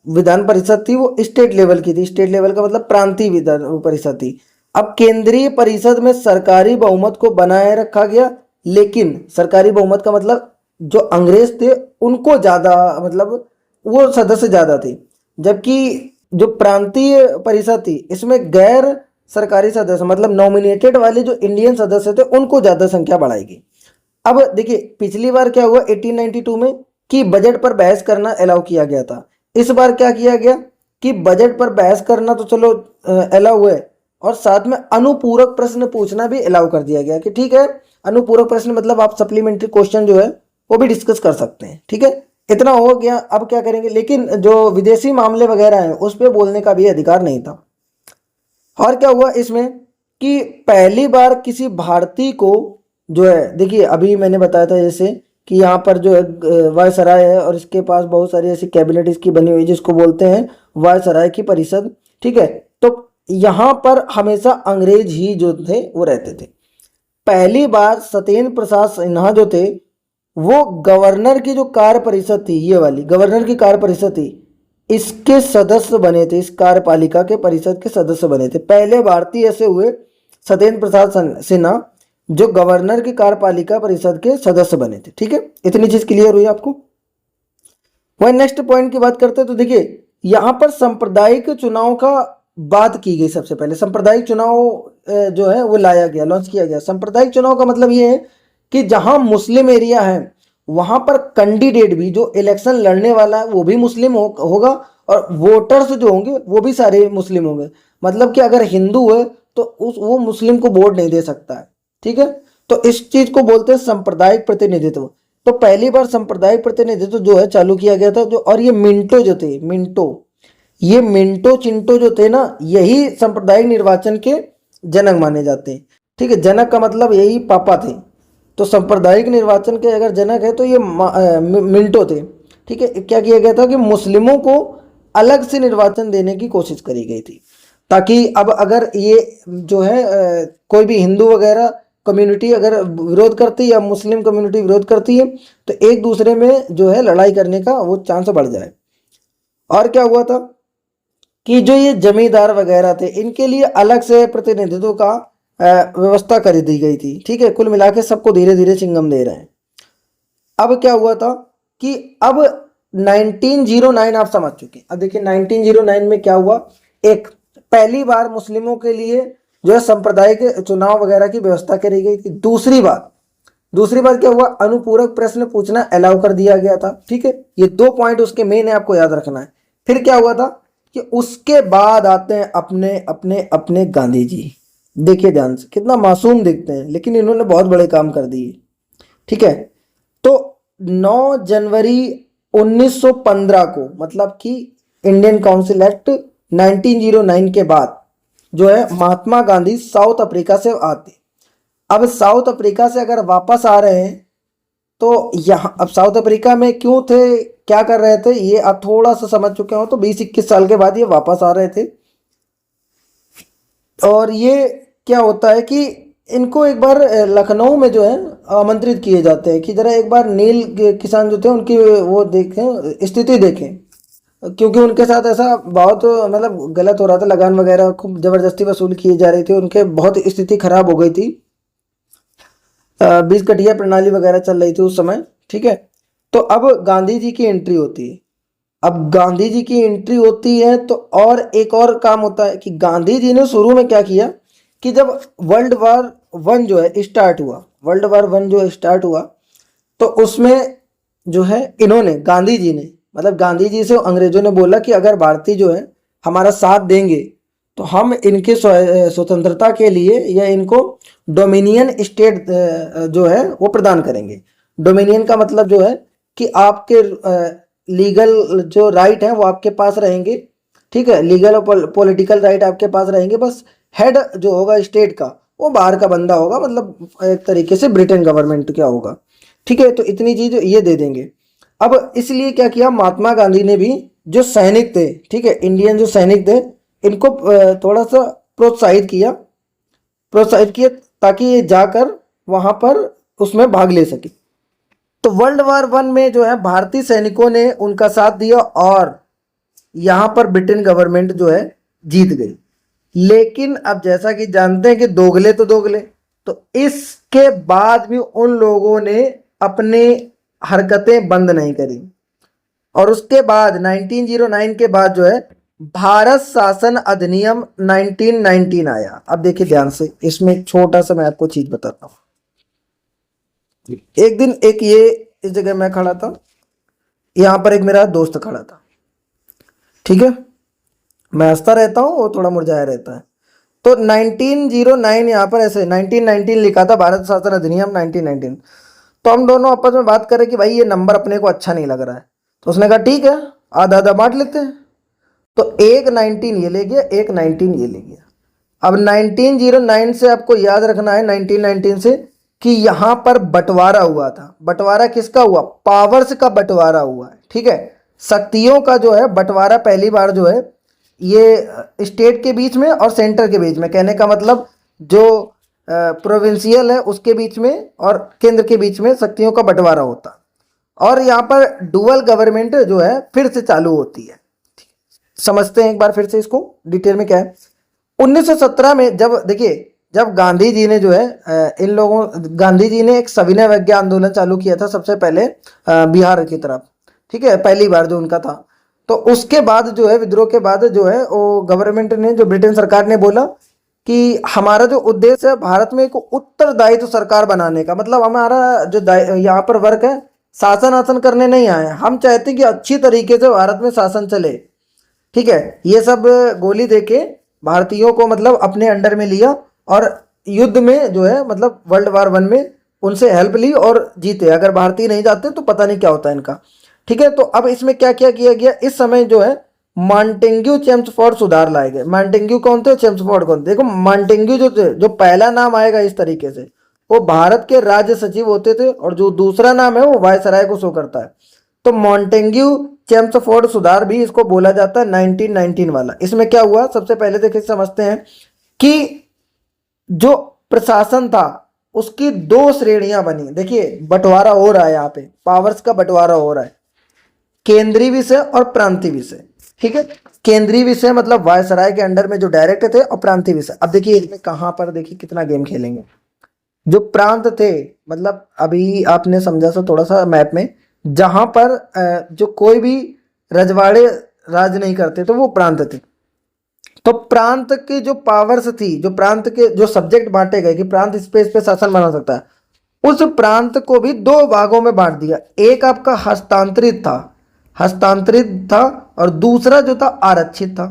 विधान परिषद थी, वो स्टेट लेवल की थी। स्टेट लेवल का मतलब प्रांतीय विधान परिषद थी। अब केंद्रीय परिषद में सरकारी बहुमत को बनाए रखा गया, लेकिन सरकारी बहुमत का मतलब जो अंग्रेज थे उनको ज्यादा, मतलब वो सदस्य ज्यादा थे, जबकि जो प्रांतीय परिषद थी इसमें गैर सरकारी सदस्य मतलब नॉमिनेटेड वाले जो इंडियन सदस्य थे उनको ज्यादा संख्या बढ़ाएगी। अब देखिए पिछली बार क्या हुआ 1892 में कि बजट पर बहस करना अलाउ किया गया था। इस बार क्या किया गया कि बजट पर बहस करना तो चलो अलाउ हुआ, और साथ में अनुपूरक प्रश्न पूछना भी अलाउ कर दिया गया कि ठीक है, अनुपूरक प्रश्न मतलब आप सप्लीमेंट्री क्वेश्चन जो है वो भी डिस्कस कर सकते हैं। ठीक है, इतना हो गया। अब क्या करेंगे, लेकिन जो विदेशी मामले वगैरह हैं उस पर बोलने का भी अधिकार नहीं था। और क्या हुआ इसमें कि पहली बार किसी भारतीय को जो है, देखिए अभी मैंने बताया था जैसे कि यहाँ पर जो है वायसराय है और इसके पास बहुत सारी ऐसी कैबिनेट इसकी बनी हुई जिसको बोलते हैं वायसराय की परिषद। ठीक है, तो यहाँ पर हमेशा अंग्रेज ही जो थे वो रहते थे। पहली बार सत्येंद्र प्रसाद सिन्हा जो थे वो गवर्नर की जो कार्य परिषद थी, ये वाली गवर्नर की कार्य परिषद थी, इसके सदस्य बने थे। इस कार्यपालिका के परिषद के सदस्य बने थे। पहले भारतीय ऐसे हुए सत्येंद्र प्रसाद सिन्हा जो गवर्नर की कार्यपालिका परिषद के सदस्य बने थे। ठीक है, इतनी चीज क्लियर हुई आपको। वही नेक्स्ट पॉइंट की बात करते हैं तो देखिए यहाँ पर सांप्रदायिक चुनाव का बात की गई। सबसे पहले सांप्रदायिक चुनाव जो है वो लाया गया, लॉन्च किया गया। सांप्रदायिक चुनाव का मतलब ये है कि जहां मुस्लिम एरिया है वहां पर कैंडिडेट भी जो इलेक्शन लड़ने वाला है वो भी मुस्लिम होगा, और वोटर्स जो होंगे वो भी सारे मुस्लिम होंगे। मतलब कि अगर हिंदू है तो वो मुस्लिम को वोट नहीं दे सकता है। ठीक है, तो इस चीज को बोलते हैं सांप्रदायिक प्रतिनिधित्व। तो पहली बार सांप्रदायिक प्रतिनिधित्व जो है चालू किया गया था। जो और ये मिंटो जो थे, ये मिंटो चिंटो जो थे ना, यही सांप्रदायिक निर्वाचन के जनक माने जाते हैं। ठीक है, जनक का मतलब यही पापा थे। तो सांप्रदायिक निर्वाचन के अगर जनक है तो ये मिंटो थे। ठीक है, क्या किया गया था कि मुस्लिमों को अलग से निर्वाचन देने की कोशिश करी गई थी, ताकि अब अगर ये जो है कोई भी हिंदू वगैरह कम्युनिटी अगर विरोध करती है या मुस्लिम कम्युनिटी विरोध करती है तो एक दूसरे में जो है लड़ाई करने का वो चांस बढ़ जाए। और क्या हुआ था कि जो ये जमींदार वगैरह थे इनके लिए अलग से प्रतिनिधित्व का व्यवस्था कर दी गई थी। ठीक है, कुल मिला के सबको धीरे धीरे चिंगम दे रहे हैं। अब क्या हुआ था कि अब 1909 आप समझ चुके। अब देखिए 1909 में क्या हुआ, एक पहली बार मुस्लिमों के लिए जो है सांप्रदायिक चुनाव वगैरह की व्यवस्था करी गई थी। दूसरी बार क्या हुआ, अनुपूरक प्रश्न पूछना अलाउ कर दिया गया था। ठीक है, ये 2 पॉइंट उसके मेन है, आपको याद रखना है। फिर क्या हुआ था कि उसके बाद आते हैं अपने अपने अपने गांधी जी। देखिए ध्यान से, कितना मासूम दिखते हैं लेकिन इन्होंने बहुत बड़े काम कर दिए। ठीक है, तो 9 जनवरी 1915 को, मतलब कि इंडियन काउंसिल एक्ट 1909 के बाद जो है महात्मा गांधी साउथ अफ्रीका से आते। अब साउथ अफ्रीका से अगर वापस आ रहे हैं तो यहाँ अब साउथ अफ्रीका में क्यों थे, क्या कर रहे थे, ये आप थोड़ा सा समझ चुके हो। तो 20-21 साल के बाद ये वापस आ रहे थे। और ये क्या होता है कि इनको एक बार लखनऊ में जो है आमंत्रित किए जाते हैं कि जरा एक बार नील किसान जो थे उनकी वो देखें, स्थिति देखें, क्योंकि उनके साथ ऐसा बहुत मतलब गलत हो रहा था, लगान वगैरह खूब ज़बरदस्ती वसूल किए जा रही थी, उनके बहुत स्थिति खराब हो गई थी, बीज कटिया प्रणाली वगैरह चल रही थी उस समय। ठीक है, तो अब गांधी जी की एंट्री होती है। अब गांधी जी की एंट्री होती है तो और एक और काम होता है कि गांधी जी ने शुरू में क्या किया कि जब वर्ल्ड वार वन जो है स्टार्ट हुआ, वर्ल्ड वार वन जो स्टार्ट हुआ, तो उसमें जो है इन्होंने गांधी जी ने मतलब गांधी जी से अंग्रेजों ने बोला कि अगर भारतीय जो है हमारा साथ देंगे तो हम इनके स्वतंत्रता के लिए या इनको डोमिनियन स्टेट जो है वो प्रदान करेंगे। डोमिनियन का मतलब जो है कि आपके लीगल जो राइट है वो आपके पास रहेंगे। ठीक है, लीगल और पॉलिटिकल राइट आपके पास रहेंगे, बस हेड जो होगा स्टेट का वो बाहर का बंदा होगा, मतलब एक तरीके से ब्रिटेन गवर्नमेंट क्या होगा। ठीक है, तो इतनी चीज ये दे देंगे। अब इसलिए क्या किया महात्मा गांधी ने भी, जो सैनिक थे, ठीक है, इंडियन जो सैनिक थे, इनको थोड़ा सा प्रोत्साहित किया ताकि ये जाकर वहां पर उसमें भाग ले सके। तो वर्ल्ड वार वन में जो है भारतीय सैनिकों ने उनका साथ दिया और यहाँ पर ब्रिटेन गवर्नमेंट जो है जीत गई। लेकिन अब जैसा कि जानते हैं कि दोगले तो दोगले, तो इसके बाद भी उन लोगों ने अपने हरकतें बंद नहीं करी और उसके बाद 1909 के बाद जो है भारत शासन अधिनियम 1919 आया। अब देखिए ध्यान से, इसमें एक छोटा सा मैं आपको चीज बताता हूँ। एक दिन एक ये इस जगह मैं खड़ा था, यहाँ पर एक मेरा दोस्त खड़ा था। ठीक है, मैं हंसता रहता हूँ, वो थोड़ा मुरझाया रहता है। तो 1909 यहाँ पर ऐसे 1919 लिखा था, भारत शासन अधिनियम 1919। तो हम दोनों आपस में बात करें कि भाई ये नंबर अपने को अच्छा नहीं लग रहा है। तो उसने कहा ठीक है, आधा आधा बांट लेते हैं। तो एक 19 ये ले गया, एक 19 ये ले गया। अब 1909 से आपको याद रखना है 1919 से कि यहाँ पर बंटवारा हुआ था। बंटवारा किसका हुआ? पावर्स का बंटवारा हुआ है। ठीक है, शक्तियों का जो है बंटवारा पहली बार जो है ये स्टेट के बीच में और सेंटर के बीच में, कहने का मतलब जो प्रोविंशियल है उसके बीच में और केंद्र के बीच में शक्तियों का बंटवारा होता। और यहाँ पर डुअल गवर्नमेंट जो है फिर से चालू होती है। समझते हैं एक बार फिर से इसको डिटेल में क्या है। 1917 में जब देखिए, जब गांधी जी ने जो है गांधी जी ने एक सविनय अवज्ञा आंदोलन चालू किया था सबसे पहले बिहार की तरफ। ठीक है, पहली बार जो उनका था। तो उसके बाद जो है विद्रोह के बाद जो है वो गवर्नमेंट ने, जो ब्रिटेन सरकार ने बोला कि हमारा जो उद्देश्य है भारत में एक उत्तरदायित्व सरकार बनाने का, मतलब हमारा जो यहाँ पर वर्क है शासन आसन करने नहीं आए, हम चाहते हैं कि अच्छी तरीके से भारत में शासन चले। ठीक है, ये सब गोली देके भारतीयों को मतलब अपने अंडर में लिया और युद्ध में जो है मतलब वर्ल्ड वार वन में उनसे हेल्प ली और जीते। अगर भारतीय नहीं जाते तो पता नहीं क्या होता इनका। ठीक है, तो अब इसमें क्या क्या किया गया, इस समय जो है मॉन्टेग्यू चेम्सफोर्ड सुधार लाए गए। मॉन्टेग्यू कौन थे, चेम्सफोर्ड कौन थे? देखो मॉन्टेग्यू जो थे, जो पहला नाम आएगा इस तरीके से, वो भारत के राज्य सचिव होते थे और जो दूसरा नाम है वो वायसराय को शो करता है। तो मॉन्टेग्यू चेम्सफोर्ड सुधार भी इसको बोला जाता है 1919 वाला। इसमें क्या हुआ, सबसे पहले देखिए समझते हैं कि जो प्रशासन था उसकी दो श्रेणियां बनी। देखिए बंटवारा हो रहा है, यहाँ पे पावर्स का बंटवारा हो रहा है, केंद्रीय विषय और प्रांतीय विषय। ठीक है, केंद्रीय विषय मतलब वायसराय के अंडर में जो डायरेक्ट थे, और प्रांतीय विषय, अब देखिए इसमें कहां पर देखिए कितना गेम खेलेंगे। जो प्रांत थे, मतलब अभी आपने समझा सा थोड़ा सा मैप में, जहां पर जो कोई भी रजवाड़े राज नहीं करते तो वो प्रांत थे। तो प्रांत की जो पावर्स थी, जो प्रांत के जो सब्जेक्ट बांटे गए कि प्रांत इस पे शासन बना सकता है, उस प्रांत को भी दो भागों में बांट दिया। एक आपका हस्तांतरित था और दूसरा जो था आरक्षित था।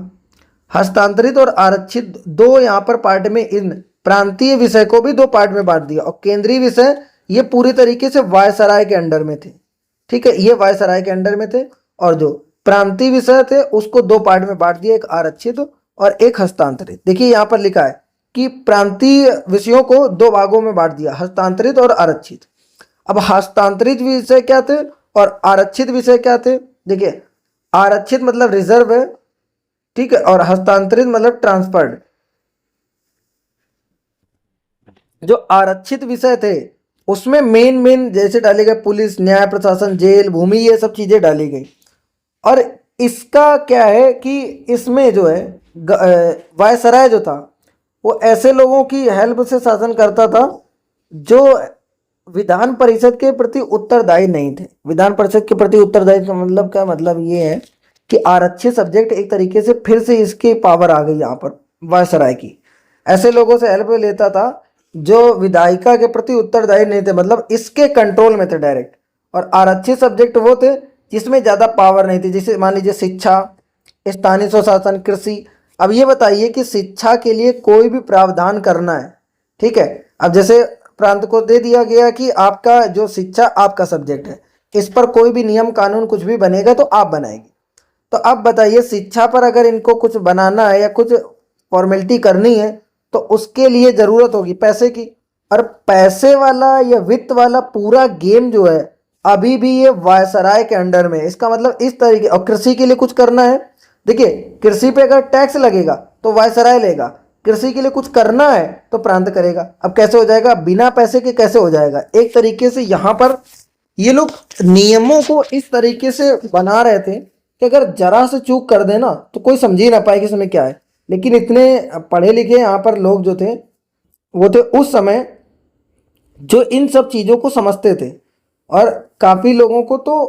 हस्तांतरित और आरक्षित दो यहाँ पर पार्ट में, इन प्रांतीय विषय को भी दो पार्ट में बांट दिया। और केंद्रीय विषय ये पूरी तरीके से वायसराय के अंडर में थे। ठीक है, ये वायसराय के अंडर में थे। और जो प्रांतीय विषय थे उसको दो पार्ट में बांट दिया, एक आरक्षित और एक हस्तांतरित। देखिए यहाँ पर लिखा है कि प्रांतीय विषयों को दो भागों में बांट दिया, हस्तांतरित और आरक्षित। अब हस्तांतरित विषय क्या थे और आरक्षित विषय क्या थे? देखिए, आरक्षित मतलब रिजर्व है, ठीक है, और हस्तांतरित मतलब ट्रांसफर्ड। जो आरक्षित विषय थे उसमें मेन मेन जैसे डाले गए पुलिस, न्याय प्रशासन, जेल, भूमि, ये सब चीजें डाली गई। और इसका क्या है कि इसमें जो है वायसराय जो था वो ऐसे लोगों की हेल्प से शासन करता था जो विधान परिषद के प्रति उत्तरदायी नहीं थे। विधान परिषद के प्रति उत्तरदायी का मतलब क्या? मतलब ये है कि आरक्षित सब्जेक्ट एक तरीके से फिर से इसकी पावर आ गई यहाँ पर वायसराय की। ऐसे लोगों से हेल्प लेता था जो विधायिका के प्रति उत्तरदायी नहीं थे, मतलब इसके कंट्रोल में थे डायरेक्ट। और आरक्षित सब्जेक्ट वो थे जिसमें ज़्यादा पावर नहीं थी, जैसे मान लीजिए शिक्षा, स्थानीय स्वशासन, कृषि। अब ये बताइए कि शिक्षा के लिए कोई भी प्रावधान करना है, ठीक है, अब जैसे प्रांत को दे दिया गया कि आपका जो शिक्षा आपका सब्जेक्ट है, इस पर कोई भी नियम कानून कुछ भी बनेगा तो आप बनाएंगे। तो अब बताइए शिक्षा पर अगर इनको कुछ बनाना है या कुछ फॉर्मेलिटी करनी है तो उसके लिए ज़रूरत होगी पैसे की। और पैसे वाला या वित्त वाला पूरा गेम जो है अभी भी ये वायसराय के अंडर में है। इसका मतलब इस तरीके, और कृषि के लिए कुछ करना है, देखिए कृषि पे अगर टैक्स लगेगा तो वायसराय लेगा, कृषि के लिए कुछ करना है तो प्रांत करेगा। अब कैसे हो जाएगा? बिना पैसे के कैसे हो जाएगा? एक तरीके से यहाँ पर ये लोग नियमों को इस तरीके से बना रहे थे कि अगर जरा से चूक कर देना तो कोई समझ ही ना पाए कि इसमें क्या है। लेकिन इतने पढ़े लिखे यहाँ पर लोग जो थे वो थे उस समय जो इन सब चीज़ों को समझते थे। और काफ़ी लोगों को तो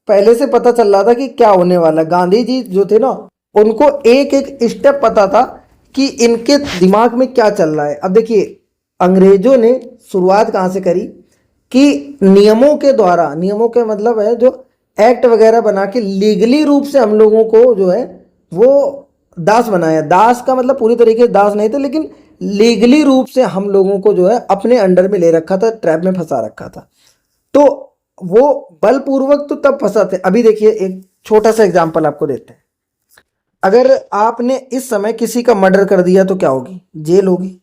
पहले से पता चल रहा था कि क्या होने वाला है। गांधी जी जो थे ना उनको एक एक स्टेप पता था कि इनके दिमाग में क्या चल रहा है। अब देखिए अंग्रेजों ने शुरुआत कहाँ से करी कि नियमों के द्वारा, नियमों के मतलब है जो एक्ट वगैरह बना के लीगली रूप से हम लोगों को जो है वो दास बनाया। दास का मतलब पूरी तरीके से दास नहीं थे, लेकिन लीगली रूप से हम लोगों को जो है अपने अंडर में ले रखा था, ट्रैप में फंसा रखा था। तो वो बलपूर्वक तो तब फंसाते। अभी देखिए एक छोटा सा एग्जांपल आपको देते हैं। अगर आपने इस समय किसी का मर्डर कर दिया तो क्या होगी? जेल होगी।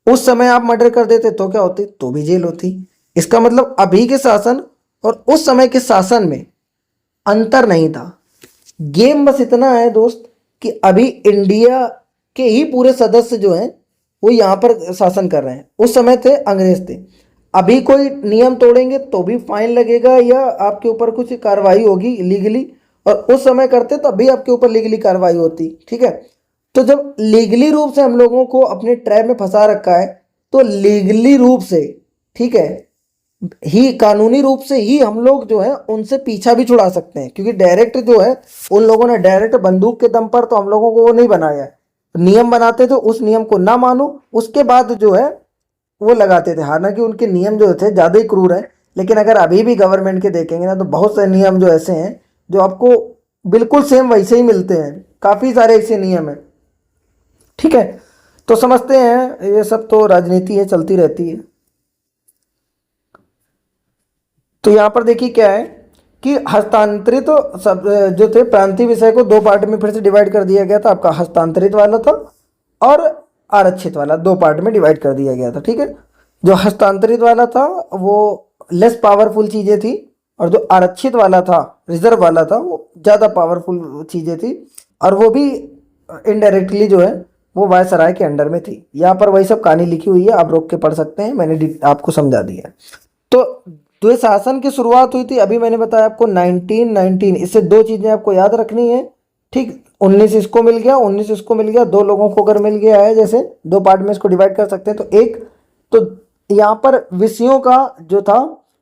उस समय आप मर्डर कर देते तो क्या होती? तो भी जेल होती। इसका मतलब अभी के शासन और उस समय के शासन में अंतर नहीं था। गेम बस इतना है दोस्त कि अभी इंडिया के ही पूरे सदस्य जो हैं वो यहाँ पर शासन कर रहे हैं। उस समय थे अंग्रेज थे। अभी कोई नियम तोड़ेंगे तो भी फाइन लगेगा या आपके ऊपर कुछ कार्रवाई होगी लीगली, और उस समय करते तो अभी आपके ऊपर लीगली कार्रवाई होती, ठीक है। तो जब लीगली रूप से हम लोगों को अपने ट्रैप में फंसा रखा है तो लीगली रूप से, ठीक है, ही कानूनी रूप से ही हम लोग जो है उनसे पीछा भी छुड़ा सकते हैं। क्योंकि डायरेक्ट जो है उन लोगों ने डायरेक्ट बंदूक के दम पर तो हम लोगों को वो नहीं बनाया है। नियम बनाते थे, उस नियम को ना मानो उसके बाद जो है वो लगाते थे। हालांकि उनके नियम जो थे ज़्यादा ही क्रूर है, लेकिन अगर अभी भी गवर्नमेंट के देखेंगे ना तो बहुत से नियम जो ऐसे हैं जो आपको बिल्कुल सेम वैसे ही मिलते हैं। काफ़ी सारे ऐसे नियम हैं, ठीक है। तो समझते हैं, ये सब तो राजनीति है, चलती रहती है। तो यहाँ पर देखिए क्या है कि हस्तांतरित तो सब जो थे प्रांतीय विषय को दो पार्ट में फिर से डिवाइड कर दिया गया था। आपका हस्तांतरित वाला था और आरक्षित वाला, दो पार्ट में डिवाइड कर दिया गया था, ठीक है। जो हस्तांतरित वाला था वो लेस पावरफुल चीज़ें थी और जो आरक्षित वाला था, रिजर्व वाला था, वो ज़्यादा पावरफुल चीज़ें थी और वो भी इनडायरेक्टली जो है वो वायसराय के अंडर में थी। यहाँ पर वही सब कहानी लिखी हुई है, आप रोक के पढ़ सकते हैं, मैंने आपको समझा दिया है। तो द्वैशासन की शुरुआत हुई थी, अभी मैंने बताया आपको 1919। इससे दो चीज़ें आपको याद रखनी है, ठीक। 19 इसको मिल गया, 19 इसको मिल गया। दो लोगों को अगर मिल गया है, जैसे दो पार्ट में इसको डिवाइड कर सकते हैं। तो एक तो यहाँ पर विषयों का जो था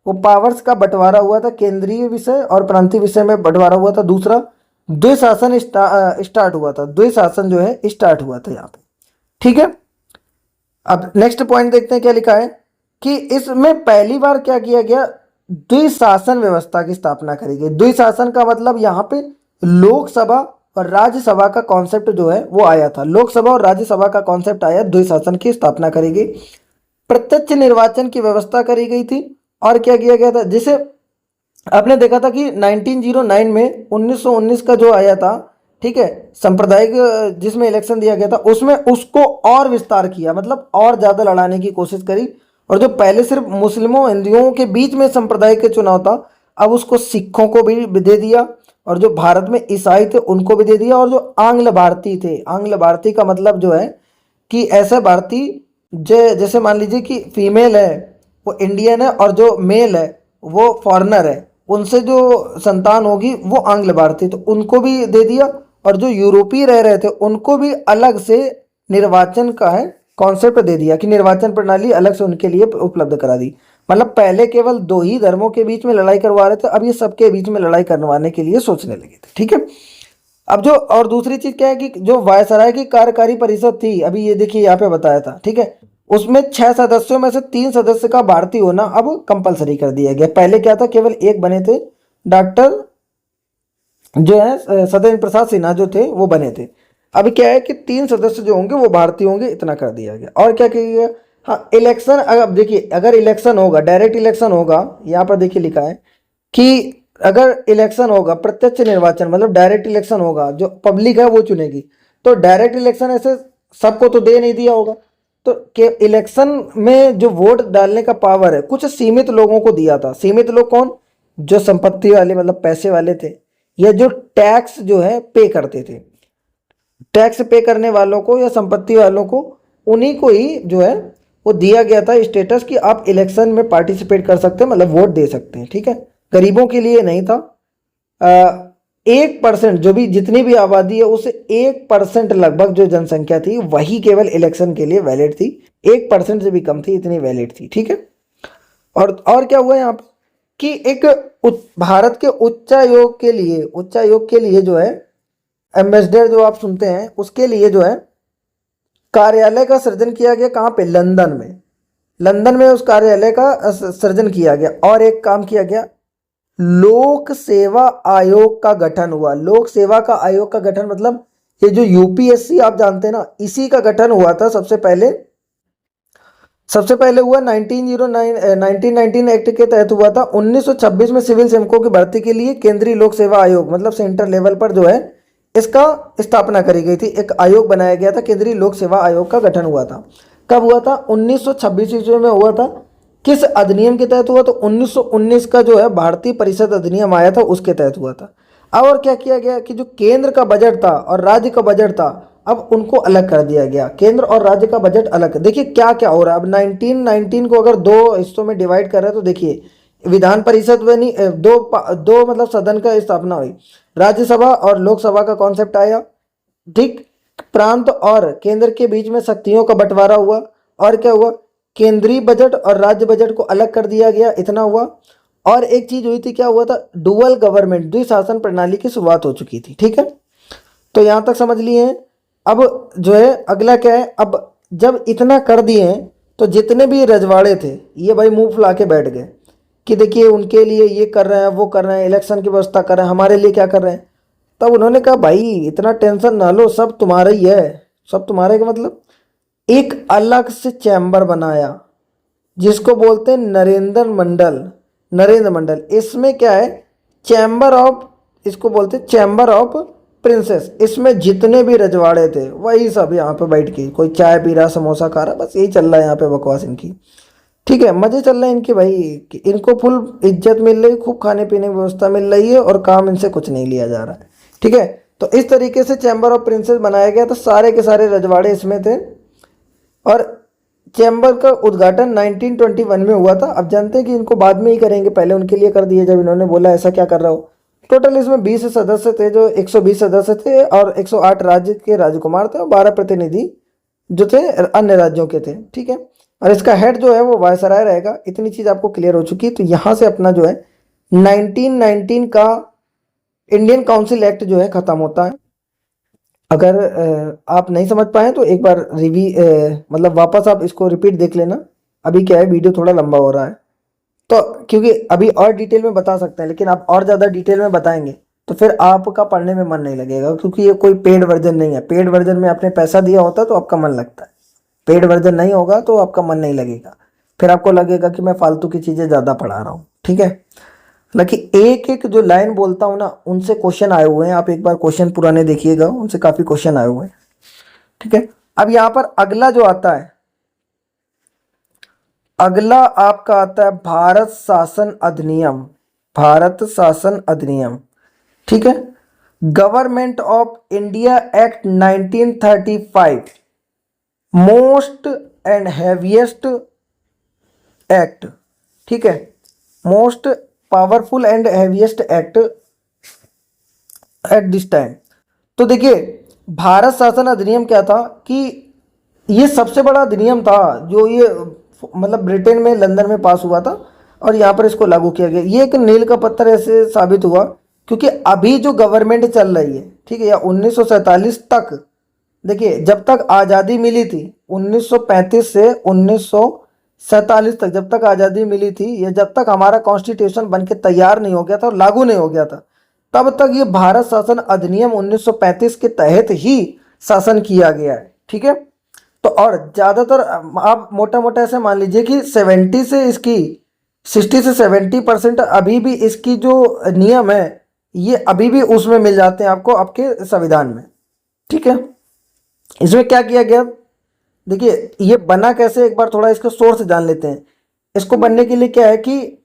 वो पावर्स का बंटवारा हुआ था, केंद्रीय विषय और प्रांतीय विषय में बंटवारा हुआ था। दूसरा द्वैशासन स्टार्ट हुआ था, द्वैशासन जो है स्टार्ट हुआ था यहाँ पे, ठीक है। अब नेक्स्ट पॉइंट देखते हैं क्या लिखा है कि इसमें पहली बार क्या किया गया, द्विशासन व्यवस्था की स्थापना करी गई। द्विशासन का मतलब यहाँ पे लोकसभा और राज्यसभा का कॉन्सेप्ट जो है वो आया था। लोकसभा और राज्यसभा का कॉन्सेप्ट आया, द्विशासन की स्थापना करी गई। प्रत्यक्ष निर्वाचन की व्यवस्था करी गई थी। और क्या किया गया था, जिसे आपने देखा था कि 1909 में 1919 का जो आया था, ठीक है, सांप्रदायिक जिसमें इलेक्शन दिया गया था, उसमें उसको और विस्तार किया, मतलब और ज़्यादा लड़ाने की कोशिश करी और जो पहले सिर्फ मुस्लिमों हिंदुओं के बीच में संप्रदाय के चुनाव था, अब उसको सिखों को भी दे दिया, और जो भारत में ईसाई थे उनको भी दे दिया, और जो आंग्ल भारतीय थे, आंग्ल भारतीय का मतलब जो है कि ऐसा भारतीय जैसे मान लीजिए कि फीमेल है वो इंडियन है और जो मेल है वो फॉरेनर है, उनसे जो संतान होगी वो आंग्ल भारतीय, तो उनको भी दे दिया। और जो यूरोपीय रह रहे थे उनको भी अलग से निर्वाचन का है कॉन्सेप्ट दे दिया कि निर्वाचन प्रणाली अलग से उनके लिए उपलब्ध करा दी। मतलब पहले केवल दो ही धर्मों के बीच में लड़ाई करवा रहे थे, अब ये सबके बीच में लड़ाई करवाने के लिए सोचने लगे थे। ठीक है। अब जो और दूसरी चीज क्या है कि जो वायसराय की कार्यकारी परिषद थी, अभी ये देखिए यहाँ पे बताया था, ठीक है, उसमें 6 सदस्यों में से 3 सदस्य का भारतीय होना अब कंपलसरी कर दिया गया। पहले क्या था, केवल एक बने थे, डॉक्टर जो है सत्येंद्र प्रसाद सिन्हा जो थे वो बने थे। अभी क्या है कि 3 सदस्य जो होंगे वो भारतीय होंगे, इतना कर दिया गया। और क्या किया गया, हाँ इलेक्शन, अगर देखिए अगर इलेक्शन होगा, डायरेक्ट इलेक्शन होगा, यहाँ पर देखिए लिखा है कि अगर इलेक्शन होगा, प्रत्यक्ष निर्वाचन मतलब डायरेक्ट इलेक्शन होगा, जो पब्लिक है वो चुनेगी, तो डायरेक्ट इलेक्शन ऐसे सबको तो दे नहीं दिया होगा, तो के इलेक्शन में जो वोट डालने का पावर है कुछ सीमित लोगों को दिया था। सीमित लोग कौन, जो संपत्ति वाले मतलब पैसे वाले थे, या जो टैक्स जो है पे करते थे, टैक्स पे करने वालों को या संपत्ति वालों को, उन्हीं को ही जो है वो दिया गया था स्टेटस कि आप इलेक्शन में पार्टिसिपेट कर सकते हैं, मतलब वोट दे सकते हैं। ठीक है, गरीबों के लिए नहीं था। 1% जो भी जितनी भी आबादी है उसे 1% लगभग जो जनसंख्या थी वही केवल इलेक्शन के लिए वैलिड थी, 1% से भी कम थी, इतनी वैलिड थी। ठीक है। और क्या हुआ यहाँ पर कि एक भारत के उच्चायोग के लिए जो है एम्बेसडर जो आप सुनते हैं, उसके लिए जो है कार्यालय का सृजन किया गया। कहाँ पे, लंदन में। लंदन में उस कार्यालय का सृजन किया गया। और एक काम किया गया, लोक सेवा आयोग का गठन हुआ। लोक सेवा का आयोग का गठन मतलब ये जो यूपीएससी आप जानते हैं ना, इसी का गठन हुआ था सबसे पहले हुआ 1919 एक्ट के तहत हुआ था। 1926 में सिविल सेवकों की भर्ती के लिए केंद्रीय लोक सेवा आयोग मतलब सेंटर लेवल पर जो है इसका स्थापना करी गई थी, एक आयोग बनाया गया था, केंद्रीय लोक सेवा आयोग का गठन हुआ था। कब हुआ था, 1926 ईस्वी में हुआ था। किस अधिनियम के तहत हुआ, तो 1919 का जो है भारतीय परिषद अधिनियम आया था, उसके तहत हुआ था। अब और क्या किया गया कि जो केंद्र का बजट था और राज्य का बजट था, अब उनको अलग कर दिया गया। केंद्र और राज्य का बजट अलग। देखिए क्या क्या हो रहा है अब, 1919 को अगर दो हिस्सों में डिवाइड कर रहे हैं तो देखिए विधान परिषद में नहीं, दो मतलब सदन का स्थापना हुई, राज्यसभा और लोकसभा का कॉन्सेप्ट आया। ठीक, प्रांत और केंद्र के बीच में शक्तियों का बंटवारा हुआ। और क्या हुआ, केंद्रीय बजट और राज्य बजट को अलग कर दिया गया, इतना हुआ। और एक चीज हुई थी, क्या हुआ था, डुअल गवर्नमेंट, द्विशासन प्रणाली की शुरुआत हो चुकी थी। ठीक है, तो यहां तक समझ लिए हैं। अब जो है अगला क्या है, अब जब इतना कर दिए हैं तो जितने भी रजवाड़े थे ये भाई मुंह फुला के बैठ गए कि देखिए उनके लिए ये कर रहे हैं, वो कर रहे हैं, इलेक्शन की व्यवस्था कर रहे हैं, हमारे लिए क्या कर रहे हैं। तब उन्होंने कहा भाई इतना टेंशन ना लो, सब तुम्हारा ही है। सब तुम्हारे का मतलब एक अलग से चैम्बर बनाया जिसको बोलते हैं नरेंद्र मंडल। इसमें क्या है, चैम्बर ऑफ, इसको बोलते हैं चैम्बर ऑफ प्रिंसेस। इसमें जितने भी रजवाड़े थे वही सब यहाँ पे बैठ के, कोई चाय पी रहा, समोसा खा रहा, बस यही चल रहा है यहाँ पे बकवास इनकी। ठीक है, मजे चल रहे हैं इनके भाई, कि इनको फुल इज्जत मिल रही, खूब खाने पीने की व्यवस्था मिल रही है और काम इनसे कुछ नहीं लिया जा रहा है। ठीक है, तो इस तरीके से चैम्बर ऑफ प्रिंसेस बनाया गया, तो सारे के सारे रजवाड़े इसमें थे। और चैम्बर का उद्घाटन 1921 में हुआ था। अब जानते हैं कि इनको बाद में ही करेंगे, पहले उनके लिए कर दिए जब इन्होंने बोला ऐसा क्या कर रहा हो। टोटल इसमें 20 सदस्य थे, जो 120 सदस्य थे और 108 राज्य के राजकुमार थे और 12 प्रतिनिधि जो थे अन्य राज्यों के थे। ठीक है, और इसका हेड जो है वो वायसराय रहेगा। इतनी चीज आपको क्लियर हो चुकी है। तो यहाँ से अपना जो है 1919 का इंडियन काउंसिल एक्ट जो है खत्म होता है। अगर आप नहीं समझ पाए तो एक बार मतलब वापस आप इसको रिपीट देख लेना। अभी क्या है, वीडियो थोड़ा लंबा हो रहा है, तो क्योंकि अभी और डिटेल में बता सकते हैं, लेकिन आप और ज़्यादा डिटेल में बताएंगे तो फिर आपका पढ़ने में मन नहीं लगेगा, क्योंकि ये कोई पेड वर्जन नहीं है। पेड वर्जन में आपने पैसा दिया होता तो आपका मन लगता है, पेड वर्जन नहीं होगा तो आपका मन नहीं लगेगा, फिर आपको लगेगा कि मैं फालतू की चीज़ें ज़्यादा पढ़ा रहा हूँ। ठीक है, हालांकि एक एक जो लाइन बोलता हूँ ना उनसे क्वेश्चन आए हुए हैं, आप एक बार क्वेश्चन पुराने देखिएगा, उनसे काफ़ी क्वेश्चन आए हुए हैं। ठीक है, अब यहाँ पर अगला जो आता है अगला आपका आता है भारत शासन अधिनियम। भारत शासन अधिनियम, ठीक है। Government of India act 1935, most and heaviest act, ठीक है, most powerful and heaviest act at this time. तो देखिए भारत शासन अधिनियम क्या था कि ये सबसे बड़ा अधिनियम था जो ये मतलब ब्रिटेन में लंदन में पास हुआ था और यहाँ पर इसको लागू किया गया। ये एक नील का पत्थर ऐसे साबित हुआ क्योंकि अभी जो गवर्नमेंट चल रही है, ठीक है, या 1947 तक, देखिए जब तक आज़ादी मिली थी 1935 से 1947 तक, जब तक आज़ादी मिली थी, ये जब तक हमारा कॉन्स्टिट्यूशन बन के तैयार नहीं हो गया था और लागू नहीं हो गया था, तब तक ये भारत शासन अधिनियम 1935 के तहत ही शासन किया गया है, ठीक है। तो और ज़्यादातर आप मोटा मोटा ऐसे मान लीजिए कि 70 से इसकी 60 से 70% अभी भी इसकी जो नियम है ये अभी भी उसमें मिल जाते हैं आपको आपके संविधान में, ठीक है। इसमें क्या किया गया, देखिए ये बना कैसे, एक बार थोड़ा इसका सोर्स जान लेते हैं। इसको बनने के लिए क्या है कि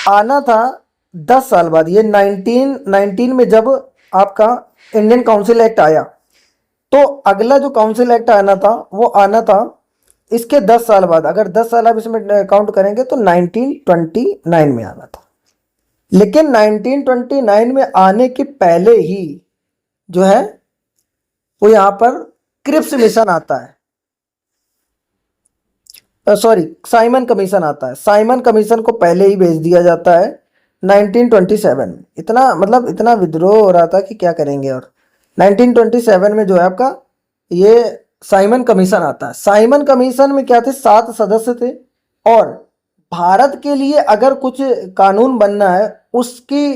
आना था 10 साल बाद, ये 1919 में जब आपका इंडियन काउंसिल एक्ट आया, तो अगला जो काउंसिल एक्ट आना था वो आना था इसके 10 साल बाद। अगर 10 साल आप इसमें काउंट करेंगे तो 1929 में आना था। लेकिन 1929 में आने के पहले ही जो है वो यहाँ पर क्रिप्स मिशन आता है, सॉरी साइमन कमीशन आता है। साइमन कमीशन को पहले ही भेज दिया जाता है 1927 में। इतना मतलब इतना विद्रोह हो रहा था कि क्या करेंगे। और 1927 में जो है आपका ये साइमन कमीशन आता है। साइमन कमीशन में क्या थे, 7 सदस्य थे और भारत के लिए अगर कुछ कानून बनना है उसकी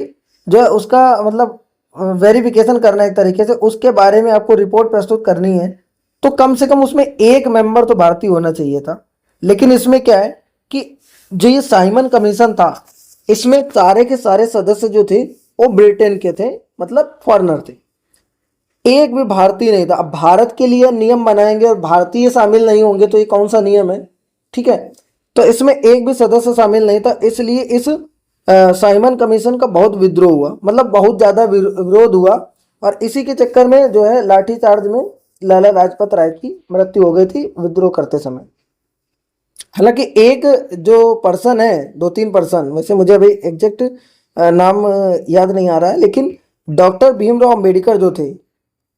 जो है उसका मतलब वेरिफिकेशन करना है एक तरीके से, उसके बारे में आपको रिपोर्ट प्रस्तुत करनी है, तो कम से कम उसमें एक मेंबर तो भारतीय होना चाहिए था। लेकिन इसमें क्या है कि जो ये साइमन कमीशन था इसमें सारे के सारे सदस्य जो थे वो ब्रिटेन के थे, मतलब फॉरेनर थे, एक भी भारतीय नहीं था। अब भारत के लिए नियम बनाएंगे और भारतीय शामिल नहीं होंगे तो ये कौन सा नियम है, ठीक है। तो इसमें एक भी सदस्य शामिल नहीं था, इसलिए इस साइमन कमीशन का बहुत विद्रोह हुआ, मतलब बहुत ज़्यादा विरोध हुआ और इसी के चक्कर में जो है लाठीचार्ज में लाला लाजपत राय की मृत्यु हो गई थी विद्रोह करते समय। हालांकि एक जो पर्सन है, 2-3 पर्सन, वैसे मुझे अभी एग्जैक्ट नाम याद नहीं आ रहा है, लेकिन डॉक्टर भीमराव अंबेडकर जो थे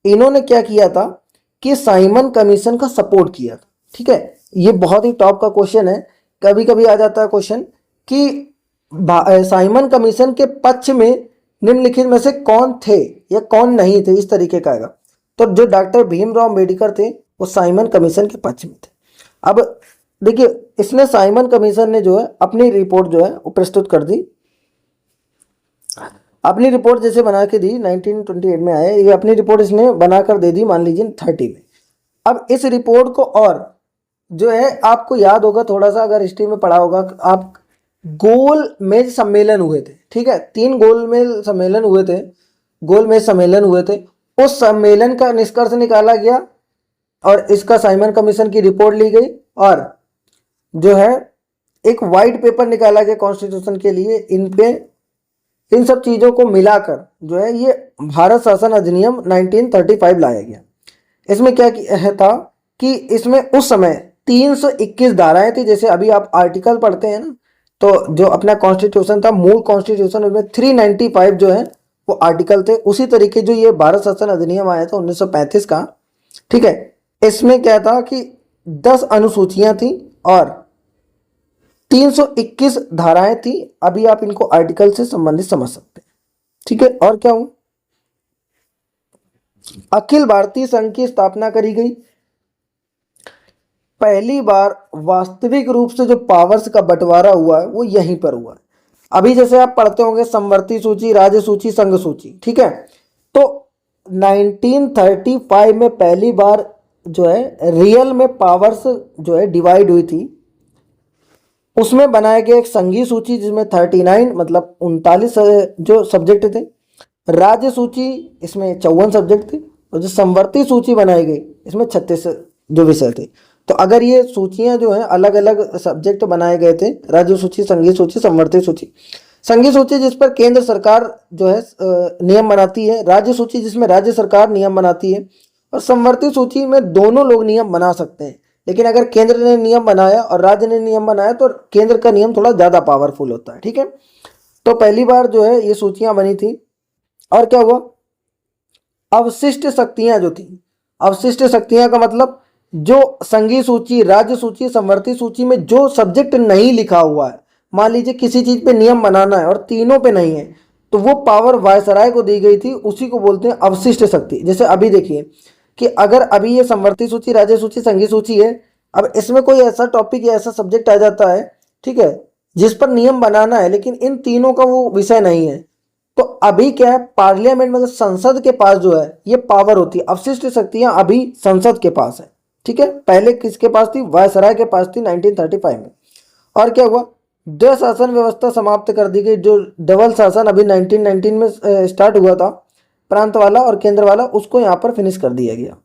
इन्होंने क्या किया था कि साइमन कमीशन का सपोर्ट किया था, ठीक है। ये बहुत ही टॉप का क्वेश्चन है, कभी कभी आ जाता है क्वेश्चन कि साइमन कमीशन के पक्ष में निम्नलिखित में से कौन थे या कौन नहीं थे, इस तरीके का आएगा। तो जो डॉक्टर भीमराव अंबेडकर थे वो साइमन कमीशन के पक्ष में थे। अब देखिए इसने साइमन कमीशन ने जो है अपनी रिपोर्ट जो है वो प्रस्तुत कर दी। अपनी रिपोर्ट जैसे बना के दी 1928 में आए, ये अपनी रिपोर्ट इसने बनाकर दे दी मान लीजिए 30 में। अब इस रिपोर्ट को और जो है आपको याद होगा थोड़ा सा, अगर हिस्ट्री में पढ़ा होगा आप, गोल मेज सम्मेलन हुए थे, ठीक है, 3 गोल मेज सम्मेलन हुए थे, गोल मेज सम्मेलन हुए थे। उस सम्मेलन का निष्कर्ष निकाला गया और इसका साइमन कमीशन की रिपोर्ट ली गई और जो है एक वाइट पेपर निकाला गया कॉन्स्टिट्यूशन के लिए। इन सब चीज़ों को मिलाकर जो है ये भारत शासन अधिनियम 1935 लाया गया। इसमें क्या था कि इसमें उस समय 321 धाराएं थी। जैसे अभी आप आर्टिकल पढ़ते हैं ना, तो जो अपना कॉन्स्टिट्यूशन था मूल कॉन्स्टिट्यूशन, उसमें 395 जो है वो आर्टिकल थे। उसी तरीके जो ये भारत शासन अधिनियम आया था 1935 का, ठीक है, इसमें क्या था कि 10 अनुसूचियां थी और 321 धाराएं थी। अभी आप इनको आर्टिकल से संबंधित समझ सकते हैं, ठीक है। और क्या हुआ, अखिल भारतीय संघ की स्थापना करी गई। पहली बार वास्तविक रूप से जो पावर्स का बंटवारा हुआ है वो यहीं पर हुआ है। अभी जैसे आप पढ़ते होंगे समवर्ती सूची, राज्य सूची, संघ सूची, ठीक है। तो 1935 में पहली बार जो है रियल में पावर्स जो है डिवाइड हुई थी। उसमें बनाया गया एक संघीय सूची जिसमें 39 मतलब 39 जो सब्जेक्ट थे, राज्य सूची इसमें 54 सब्जेक्ट थे और जो समवर्ती सूची बनाई गई इसमें 36 जो विषय थे। तो अगर ये सूचियां जो है अलग अलग सब्जेक्ट बनाए गए थे, राज्य सूची, संघीय सूची, संवर्ती सूची। संघीय सूची जिस पर केंद्र सरकार जो है नियम बनाती है, राज्य सूची जिसमें राज्य सरकार नियम बनाती है, और संवर्ती सूची में दोनों लोग नियम बना सकते हैं। लेकिन अगर केंद्र ने नियम बनाया और राज्य ने नियम बनाया तो केंद्र का नियम थोड़ा ज़्यादा पावरफुल होता है। ठीक है, तो पहली बार जो है ये सूचियां बनी थी। और क्या हुआ, अवशिष्ट शक्तियां जो थी, अवशिष्ट शक्तियां का मतलब जो संघीय सूची, राज्य सूची, संवर्ती सूची में जो सब्जेक्ट नहीं लिखा हुआ है, मान लीजिए किसी चीज पे नियम बनाना है और तीनों पे नहीं है, तो वो पावर वायसराय को दी गई थी, उसी को बोलते हैं अवशिष्ट शक्ति। जैसे अभी देखिए कि अगर अभी ये संवर्ती सूची, राज्य सूची, संघीय सूची है, अब इसमें कोई ऐसा टॉपिक या ऐसा सब्जेक्ट आ जाता है, ठीक है, जिस पर नियम बनाना है लेकिन इन तीनों का वो विषय नहीं है, तो अभी क्या है, पार्लियामेंट मतलब संसद के पास जो है ये पावर होती है, अवशिष्ट शक्तियां अभी संसद के पास है। ठीक है, पहले किसके पास थी, वायसराय के पास थी 1935 में। और क्या हुआ, द्वै शासन व्यवस्था समाप्त कर दी गई। जो डबल शासन अभी 1919 में स्टार्ट हुआ था, प्रांत वाला और केंद्र वाला, उसको यहाँ पर फिनिश कर दिया गया।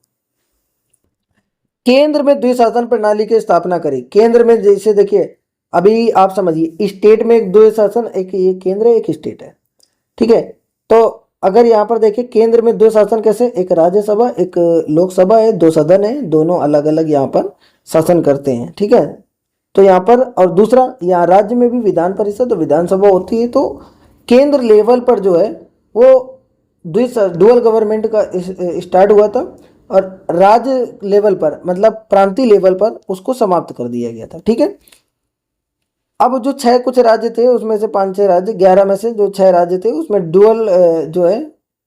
केंद्र में द्विशासन प्रणाली की स्थापना करी। केंद्र में जैसे देखिए अभी आप समझिए, स्टेट में एक द्विशासन, एक ये केंद्र है, एक स्टेट है। ठीक है, तो अगर यहाँ पर देखिए केंद्र में दो शासन कैसे, एक राज्यसभा, एक लोकसभा है, दो सदन है, दोनों अलग अलग यहाँ पर शासन करते हैं। ठीक है, तो यहाँ पर, और दूसरा यहाँ राज्य में भी विधान परिषद और विधानसभा होती है। तो केंद्र लेवल पर जो है वो डुअल गवर्नमेंट का स्टार्ट हुआ था, और राज्य लेवल पर मतलब प्रांतीय लेवल पर उसको समाप्त कर दिया गया था। ठीक है, अब जो छह कुछ राज्य थे उसमें से 5-6 राज्य, 11 में से जो 6 राज्य थे उसमें डुअल जो है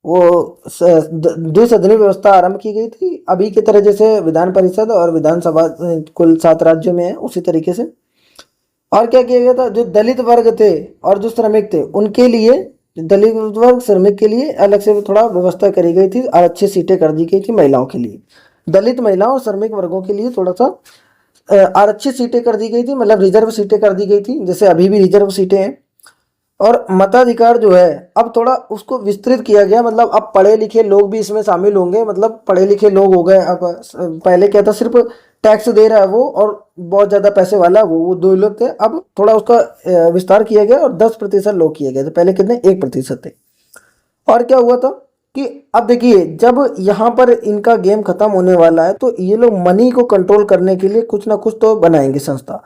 वो द्विसदनीय व्यवस्था आरंभ की गई थी। अभी की तरह जैसे विधान परिषद और विधानसभा कुल 7 राज्यों में है, उसी तरीके से। और क्या किया गया था, जो दलित वर्ग थे और जो श्रमिक थे उनके लिए, दलित वर्ग श्रमिक के लिए अलग से थोड़ा व्यवस्था करी गई थी, अच्छी सीटें कर दी गई थी महिलाओं के लिए। दलित महिलाओं और श्रमिक वर्गों के लिए थोड़ा सा आरक्षित सीटें कर दी गई थी, मतलब रिजर्व सीटें कर दी गई थी, जैसे अभी भी रिजर्व सीटें हैं। और मताधिकार जो है अब थोड़ा उसको विस्तृत किया गया, मतलब अब पढ़े लिखे लोग भी इसमें शामिल होंगे, मतलब पढ़े लिखे लोग हो गए। अब पहले क्या था, सिर्फ टैक्स दे रहा है वो और बहुत ज़्यादा पैसे वाला वो 2 लोग थे। अब थोड़ा उसका विस्तार किया गया और 10% लोग किए गए थे, पहले कितने, 1% थे। और क्या हुआ था कि अब देखिए जब यहाँ पर इनका गेम खत्म होने वाला है तो ये लोग मनी को कंट्रोल करने के लिए कुछ ना कुछ तो बनाएंगे संस्था।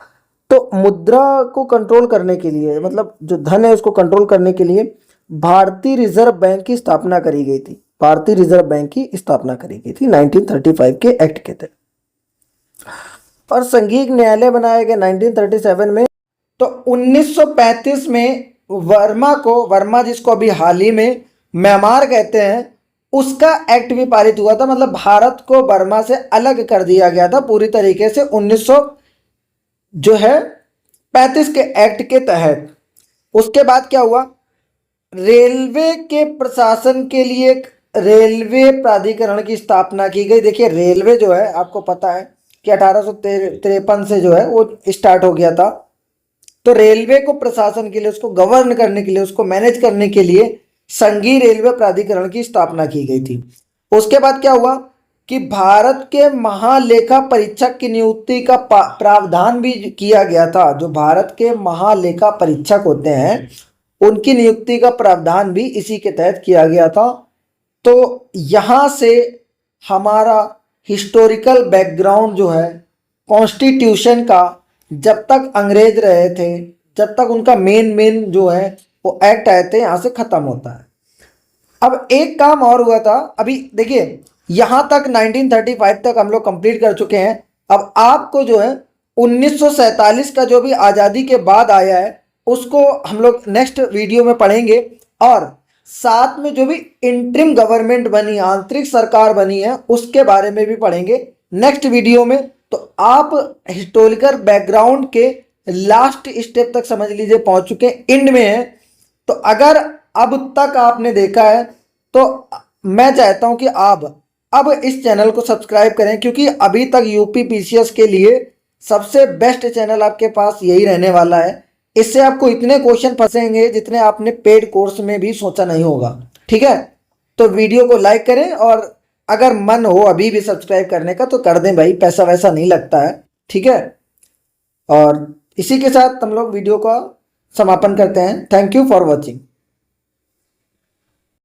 तो मुद्रा को कंट्रोल करने के लिए, मतलब जो धन है उसको कंट्रोल करने के लिए भारतीय रिजर्व बैंक की स्थापना करी गई थी। भारतीय रिजर्व बैंक की स्थापना करी गई थी 1935 के एक्ट के तहत। और संघीय न्यायालय बनाया गया 1937 में। तो 1935 में वर्मा जिसको अभी हाल ही में म्यांमार कहते हैं, उसका एक्ट भी पारित हुआ था। मतलब भारत को बर्मा से अलग कर दिया गया था पूरी तरीके से 1935 के एक्ट के तहत। उसके बाद क्या हुआ, रेलवे के प्रशासन के लिए एक रेलवे प्राधिकरण की स्थापना की गई। देखिए रेलवे जो है आपको पता है कि 1853 से जो है वो स्टार्ट हो गया था। तो रेलवे को प्रशासन के लिए, उसको गवर्न करने के लिए, उसको मैनेज करने के लिए संघीय रेलवे प्राधिकरण की स्थापना की गई थी। उसके बाद क्या हुआ कि भारत के महालेखा परीक्षक की नियुक्ति का प्रावधान भी किया गया था। जो भारत के महालेखा परीक्षक होते हैं उनकी नियुक्ति का प्रावधान भी इसी के तहत किया गया था। तो यहाँ से हमारा हिस्टोरिकल बैकग्राउंड जो है कॉन्स्टिट्यूशन का, जब तक अंग्रेज रहे थे, जब तक उनका मेन जो है वो एक्ट आए थे, यहाँ से खत्म होता है। अब एक काम और हुआ था, अभी देखिए यहाँ तक 1935 तक हम लोग कंप्लीट कर चुके हैं। अब आपको जो है 1947 का जो भी आज़ादी के बाद आया है उसको हम लोग नेक्स्ट वीडियो में पढ़ेंगे। और साथ में जो भी इंटरिम गवर्नमेंट बनी, आंतरिक सरकार बनी है, उसके बारे में भी पढ़ेंगे नेक्स्ट वीडियो में। तो आप हिस्टोरिकल बैकग्राउंड के लास्ट स्टेप तक समझ लीजिए पहुंच चुके हैं, एंड में है। तो अगर अब तक आपने देखा है तो मैं चाहता हूं कि आप अब इस चैनल को सब्सक्राइब करें, क्योंकि अभी तक यूपी पीसीएस के लिए सबसे बेस्ट चैनल आपके पास यही रहने वाला है। इससे आपको इतने क्वेश्चन फंसेंगे जितने आपने पेड कोर्स में भी सोचा नहीं होगा। ठीक है, तो वीडियो को लाइक करें और अगर मन हो अभी भी सब्सक्राइब करने का तो कर दें भाई, पैसा वैसा नहीं लगता है, ठीक है। और इसी के साथ हम लोग वीडियो का समापन करते हैं। Thank you for watching.